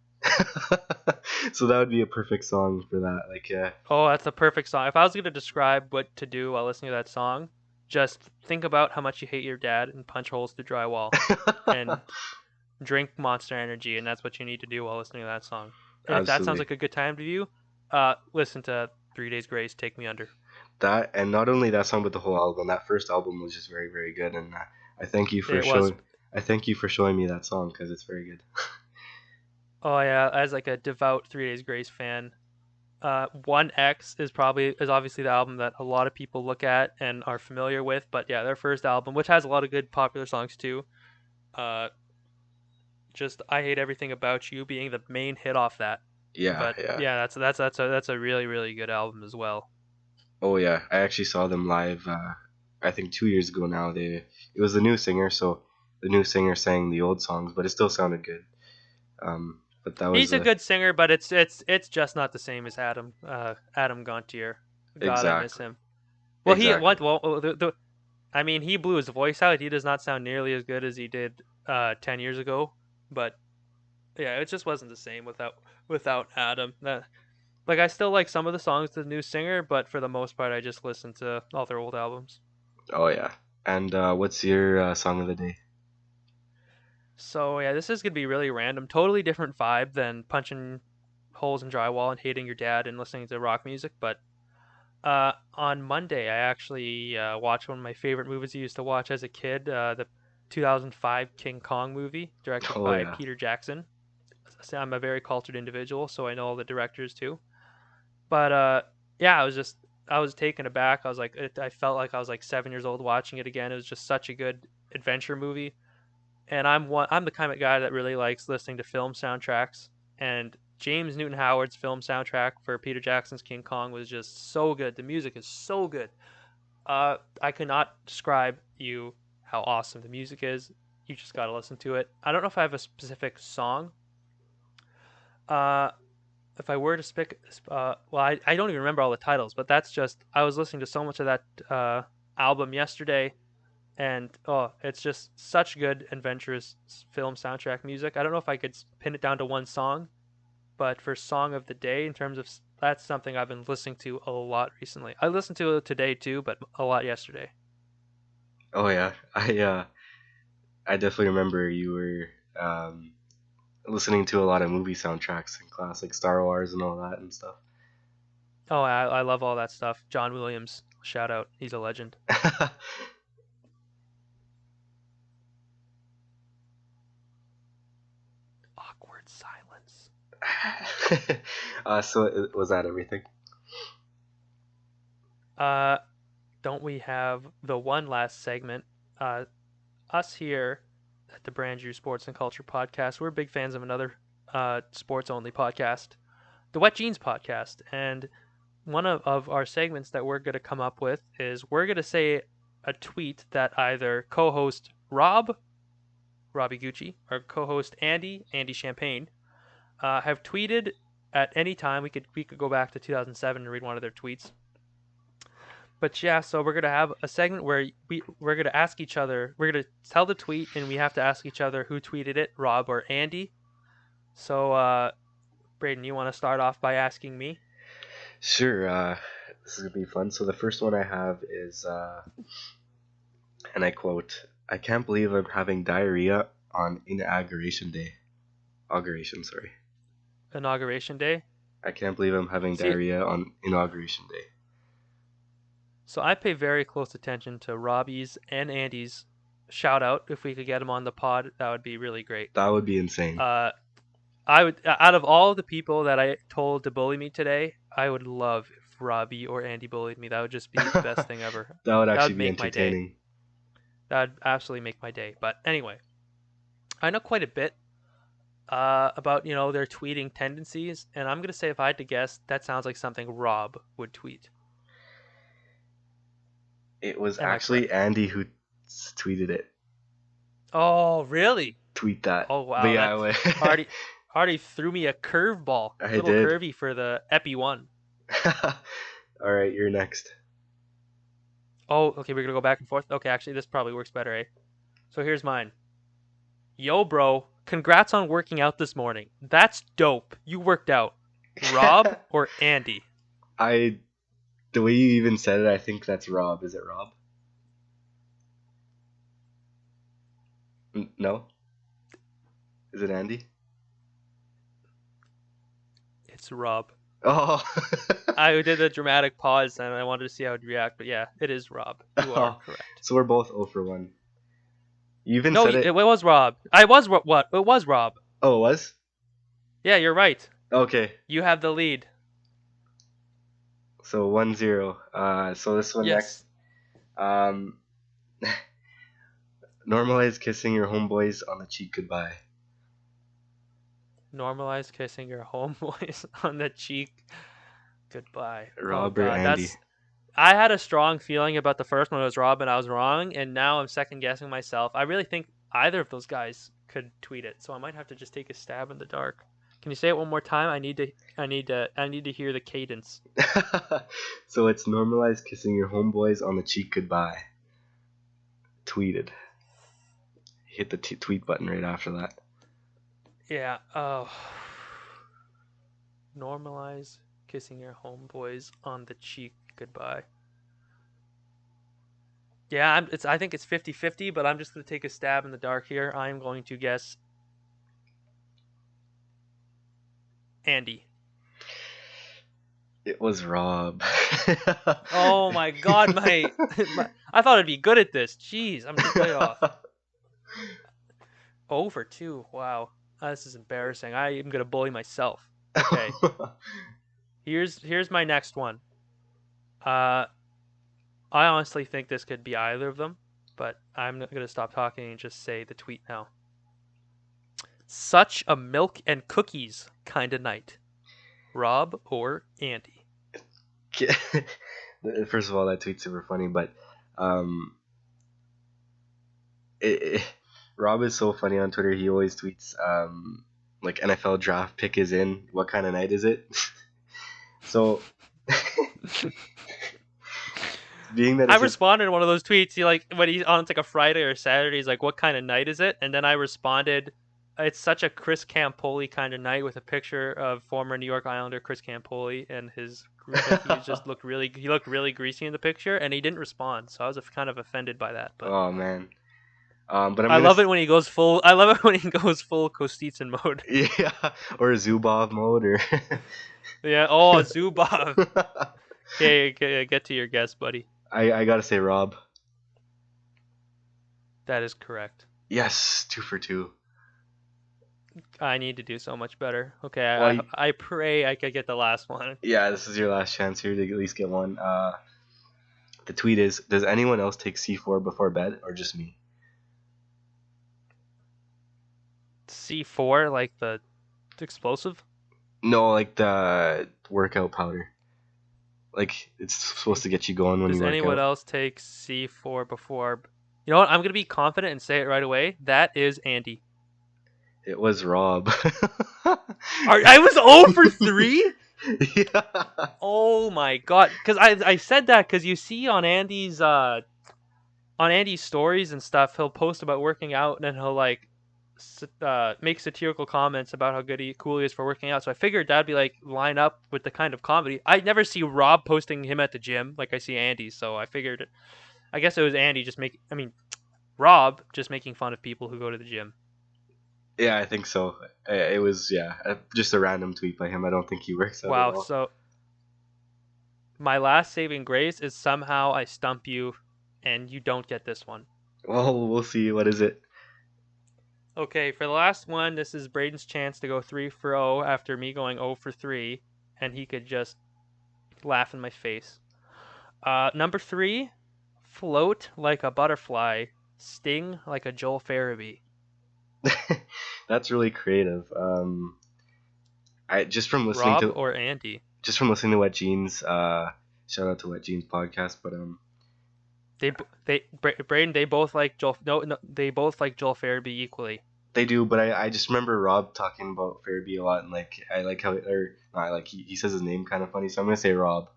so that would be a perfect song for that. Like, Oh, that's a perfect song. If I was going to describe what to do while listening to that song, just think about how much you hate your dad and punch holes through drywall and drink Monster Energy, and that's what you need to do while listening to that song. And if that sounds absolutely like a good time to you, listen to 3 Days Grace, Take Me Under. that, and not only that song, but the whole album. That first album was just very, very good, and I thank you for It was. showing. I thank you for showing me that song because it's very good. Oh yeah, as like a devout 3 Days Grace fan, One X is obviously the album that a lot of people look at and are familiar with. But yeah, their first album, which has a lot of good popular songs too. Uh, just I Hate Everything About You being the main hit off that. Yeah, But yeah. yeah, that's a really really good album as well. Oh yeah, I actually saw them live. I think 2 years ago now. It was the new singer, so the new singer sang the old songs, but it still sounded good. But that was He's a good singer, but it's just not the same as Adam Gontier. God, I miss exactly, him. Well, he exactly. what well I mean he blew his voice out. He does not sound nearly as good as he did 10 years ago. But yeah, it just wasn't the same without Adam. Like I still like some of the songs to the new singer, but for the most part, I just listen to all their old albums. Oh yeah. And what's your song of the day? So yeah, this is gonna be really random, totally different vibe than punching holes in drywall and hating your dad and listening to rock music. But on Monday, I actually watched one of my favorite movies I used to watch as a kid, the 2005 King Kong movie, directed Oh by yeah. Peter Jackson. So I'm a very cultured individual, so I know all the directors too. But yeah, I was taken aback. I felt like I was like 7 years old watching it again. It was just such a good adventure movie, and I'm the kind of guy that really likes listening to film soundtracks. And James Newton Howard's film soundtrack for Peter Jackson's King Kong was just so good. The music is so good. I could not describe you how awesome the music is. You just gotta listen to it. I don't know if I have a specific song. Uh, if I were to pick, well, I don't even remember all the titles, but that's just I was listening to so much of that album yesterday, and oh, it's just such good adventurous film soundtrack music. I don't know if I could pin it down to one song, but for song of the day, in terms of that's something I've been listening to a lot recently. I listened to it today too, but a lot yesterday. Oh yeah. I definitely remember you were listening to a lot of movie soundtracks and classic Star Wars and all that and stuff. Oh, I love all that stuff. John Williams, shout out, he's a legend. Oh awkward silence. So was that everything? Don't we have the one last segment? Us here at the Brandrew Sports and Culture Podcast, we're big fans of another sports-only podcast, the Wet Jeans Podcast. And one of our segments that we're going to come up with is we're going to say a tweet that either co-host Robbie Gucci, or co-host Andy Champagne, have tweeted at any time. We could go back to 2007 and read one of their tweets. But yeah, so we're gonna have a segment where we're gonna ask each other. We're gonna tell the tweet, and we have to ask each other who tweeted it, Rob or Andy. So, Brayden, you want to start off by asking me? Sure. This is gonna be fun. So the first one I have is, and I quote, "I can't believe I'm having diarrhea on inauguration day." Sorry. Inauguration day. I can't believe I'm having diarrhea on inauguration day. So I pay very close attention to Robbie's and Andy's shout out. If we could get them on the pod, that would be really great. That would be insane. I would, out of all the people that I told to bully me today, I would love if Robbie or Andy bullied me. That would just be the best thing ever. That would actually be entertaining. That would absolutely make my day. But anyway, I know quite a bit about their tweeting tendencies, and I'm gonna say if I had to guess, that sounds like something Rob would tweet. It was actually Andy who tweeted it. Oh, really? Tweet that. Oh, wow. Yeah, already threw me a curveball. A little curvy for the Epi 1. All right, you're next. Oh, okay, we're going to go back and forth. Okay, actually, this probably works better, eh? So here's mine. Yo, bro, congrats on working out this morning. That's dope. You worked out. Rob or Andy? The way you even said it, I think that's Rob. Is it Rob? No? Is it Andy? It's Rob. Oh. I did a dramatic pause and I wanted to see how it would react, but yeah, it is Rob. You are correct. So we're both 0 for 1. You even said it. It was Rob. I was what? It was Rob. Oh, it was? Yeah, you're right. Okay. You have the lead. So 1-0. So this one next. Normalize kissing your homeboys on the cheek goodbye. Normalize kissing your homeboys on the cheek goodbye. Rob or Andy? I had a strong feeling about the first one. It was Rob, and I was wrong, and now I'm second guessing myself. I really think either of those guys could tweet it, so I might have to just take a stab in the dark. Can you say it one more time? I need to hear the cadence. So it's normalize kissing your homeboys on the cheek goodbye. Tweeted. Hit the tweet button right after that. Yeah. Oh. Normalize kissing your homeboys on the cheek goodbye. Yeah, I think it's 50-50, but I'm just going to take a stab in the dark here. I'm going to guess Andy. It was Rob. Oh my god, I thought I'd be good at this. Jeez, I'm just way off. 0 for 2. Wow. This is embarrassing. I am going to bully myself. Okay. Here's my next one. I honestly think this could be either of them, but I'm going to stop talking and just say the tweet now. Such a milk and cookies kind of night. Rob or Andy? First of all, that tweet's super funny, but Rob is so funny on Twitter. He always tweets like NFL draft pick is in. What kind of night is it? So being that I responded to one of those tweets. He when he's on, it's like a Friday or Saturday. He's like, "What kind of night is it?" And then I responded, "It's such a Chris Campoli kind of night," with a picture of former New York Islander Chris Campoli and his group. He looked really greasy in the picture, and he didn't respond. So I was kind of offended by that. But oh man. But I love it when he goes full. I love it when he goes full Kostitsin mode. Yeah, or Zubov mode, or yeah. Oh, Zubov. Okay, get to your guess, buddy. I gotta say Rob. That is correct. Yes, 2 for 2. I need to do so much better. Okay, Well, I pray I could get the last one. yeah, this is your last chance here to at least get one. The tweet is: does anyone else take C4 before bed, or just me? C4, like the explosive. No, like the workout powder. Like it's supposed to get you going when Does you work anyone out. else take C4 before? You know what? I'm gonna be confident and say it right away. That is Andy. It was Rob. I was 0 for 3. Yeah. Oh my god! Because I said that because you see on Andy's stories and stuff, he'll post about working out and then he'll like make satirical comments about how cool he is for working out. So I figured that'd be like line up with the kind of comedy. I never see Rob posting him at the gym like I see Andy. So I figured, I guess it was Andy just making. I mean, Rob just making fun of people who go to the gym. Yeah, I think so. It was just a random tweet by him. I don't think he works out at Wow. all. So my last saving grace is somehow I stump you, and you don't get this one. Well, we'll see. What is it? Okay, for the last one, this is Braden's chance to go 3 for 0 after me going 0 for 3, and he could just laugh in my face. Number 3, float like a butterfly, sting like a Joel Farabee. That's really creative. I just from listening Rob to or Andy? Wet Jeans. Shout out to Wet Jeans podcast, but Braden, they both like Joel. No, they both like Joel Farabee equally. they do. But I just remember Rob talking about Farabee a lot, and like I like how or not, I like he says his name kind of funny, so I'm gonna say Rob.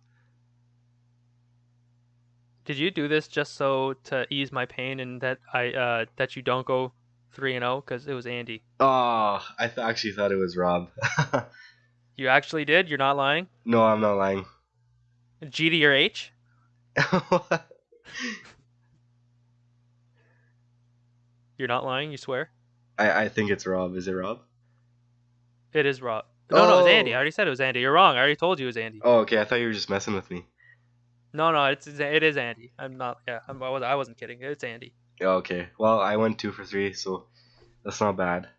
Did you do this just so to ease my pain and that you don't go 3-0 because it was Andy? Oh, I actually thought it was Rob. You actually did. You're not lying. No, I'm not lying. G to your H. You're not lying. You swear. I think it's Rob. Is it Rob? It is Rob. No, it's Andy. I Oh. already said it was Andy. You're wrong. I already told you it was Andy. Oh, okay. I thought you were just messing with me. No, it is Andy. I'm not. Yeah, I wasn't kidding. It's Andy. Yeah, okay. Well, I went 2 for 3, so that's not bad.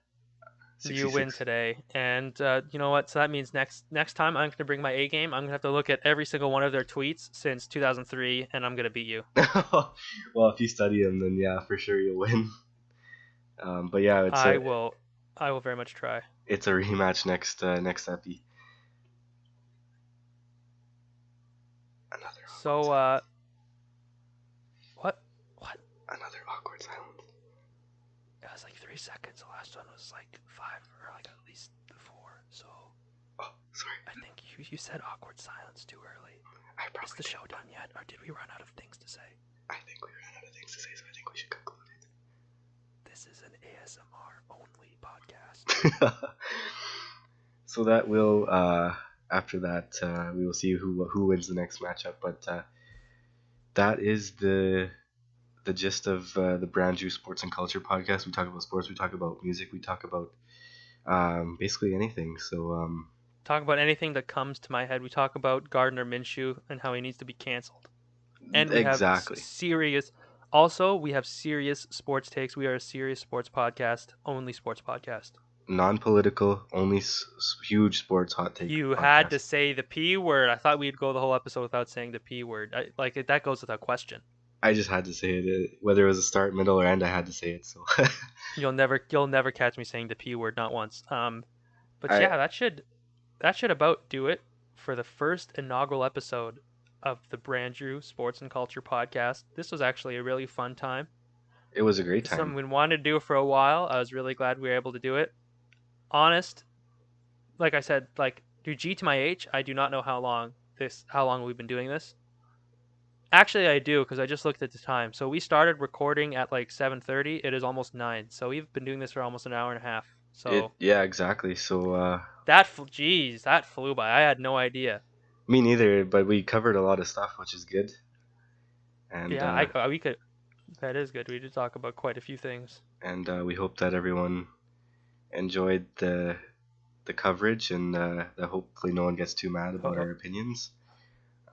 You win 66. today, and you know what? So that means next time I'm gonna bring my A game. I'm gonna have to look at every single one of their tweets since 2003, and I'm gonna beat you. Well, if you study them, then yeah, for sure you'll win. But yeah, I will very much try. it's a rematch next epi. Another So what? another awkward silence. It was like 3 seconds. The last one was like 5 or like at least 4. So Oh, sorry. I think you said awkward silence too early. Is the show done yet, or did we run out of things to say? I think we ran out of things to say, so I think we should conclude This is an ASMR only podcast. it. So that will after that we will see who wins the next matchup. But that is the gist of the Brandrew Sports and Culture podcast. We talk about sports, we talk about music, we talk about basically anything. So Talk about anything that comes to my head. We talk about Gardner Minshew and how he needs to be canceled. And we exactly. have serious. Also, we have serious sports takes. We are a serious sports podcast, only sports podcast. Non-political, only huge sports hot take. You podcast. had to say the P word. I thought we'd go the whole episode without saying the P word. That goes without question. I just had to say it. Whether it was a start, middle, or end, I had to say it. So You'll never catch me saying the P word, not once. Yeah, that should about do it for the first inaugural episode of the Brandrew Sports and Culture podcast. This was actually a really fun time. It was a great It's time. something we wanted to do for a while. I was really glad we were able to do it. Honest, like I said, do G to my H. I do not know how long we've been doing this. Actually, I do because I just looked at the time. So we started recording at like 7:30. It is almost 9. So we've been doing this for almost an hour and a half. So yeah, exactly. So that flew by. I had no idea. me neither, but we covered a lot of stuff, which is good. And Yeah, we could. That is good. We did talk about quite a few things. And we hope that everyone enjoyed the coverage, and that hopefully no one gets too mad about our opinions.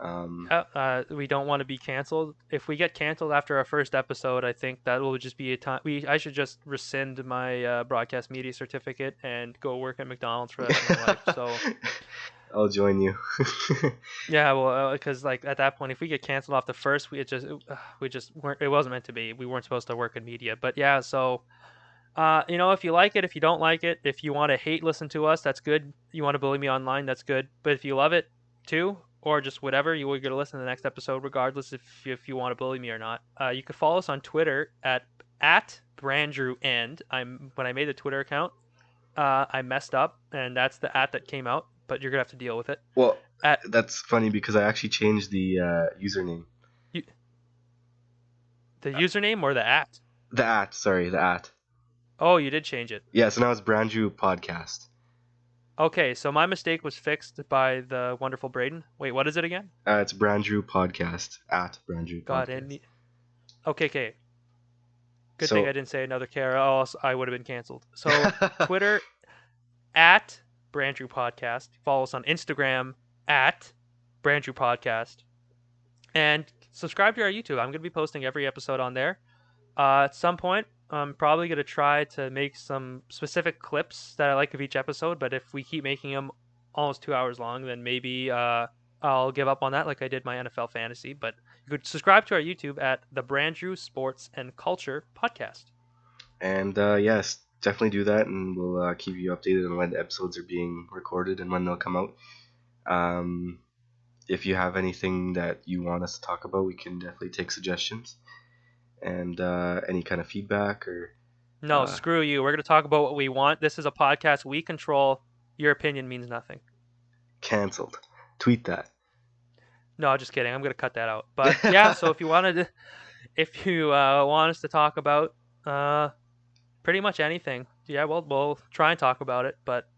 We don't want to be canceled. If we get canceled after our first episode, I think that will just be a time. I should just rescind my broadcast media certificate and go work at McDonald's for the rest of my life. So I'll join you. yeah, well, because like at that point, if we get canceled off the first, we just weren't. It wasn't meant to be. We weren't supposed to work in media. But yeah, so if you like it, if you don't like it, if you want to hate listen to us, that's good. You want to bully me online, that's good. But if you love it too, or just whatever, you're going to listen to the next episode, regardless if you want to bully me or not. You can follow us on Twitter at Brandrew and when I made the Twitter account, I messed up, and that's the at that came out. But you're gonna have to deal with it. Well, At that's funny because I actually changed the username. you, the username or the at? The at. Oh, you did change it. Yeah, so now it's Brandrew Podcast. Okay, so my mistake was fixed by the wonderful Brayden. Wait, what is it again? It's Brandrew Podcast at Brandrew God, Podcast. okay. Good thing I didn't say another K, or else I would have been canceled. So Twitter at Brandrew Podcast. Follow us on Instagram at Brandrew Podcast, and subscribe to our YouTube. I'm going to be posting every episode on there. At some point, I'm probably going to try to make some specific clips that I like of each episode, but if we keep making them almost 2 hours long, then maybe I'll give up on that like I did my NFL fantasy. But you could subscribe to our YouTube at the Brandrew Sports and Culture Podcast. And yes, definitely do that, and we'll keep you updated on when the episodes are being recorded and when they'll come out. If you have anything that you want us to talk about, we can definitely take suggestions. And any kind of feedback or... No, screw you. We're going to talk about what we want. This is a podcast we control. Your opinion means nothing. Canceled. Tweet that. No, just kidding. I'm going to cut that out. But yeah, so if you want us to talk about pretty much anything, yeah, we'll try and talk about it. But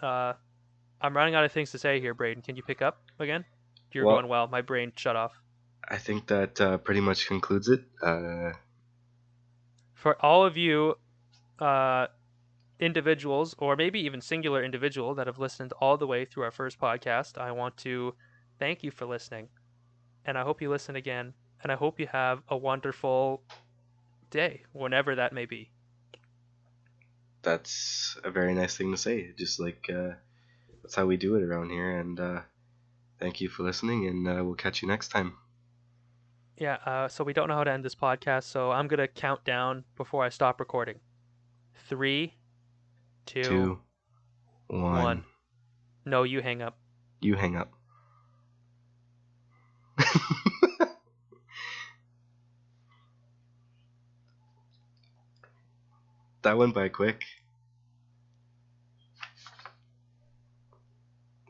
I'm running out of things to say here, Brayden. Can you pick up again? You're going well. My brain shut off. I think that pretty much concludes it. For all of you individuals, or maybe even singular individual that have listened all the way through our first podcast, I want to thank you for listening. And I hope you listen again. And I hope you have a wonderful day, whenever that may be. That's a very nice thing to say. Just like that's how we do it around here. And thank you for listening, and we'll catch you next time. Yeah, so we don't know how to end this podcast, so I'm going to count down before I stop recording. 3, 2, 1. No, you hang up. You hang up. That went by quick.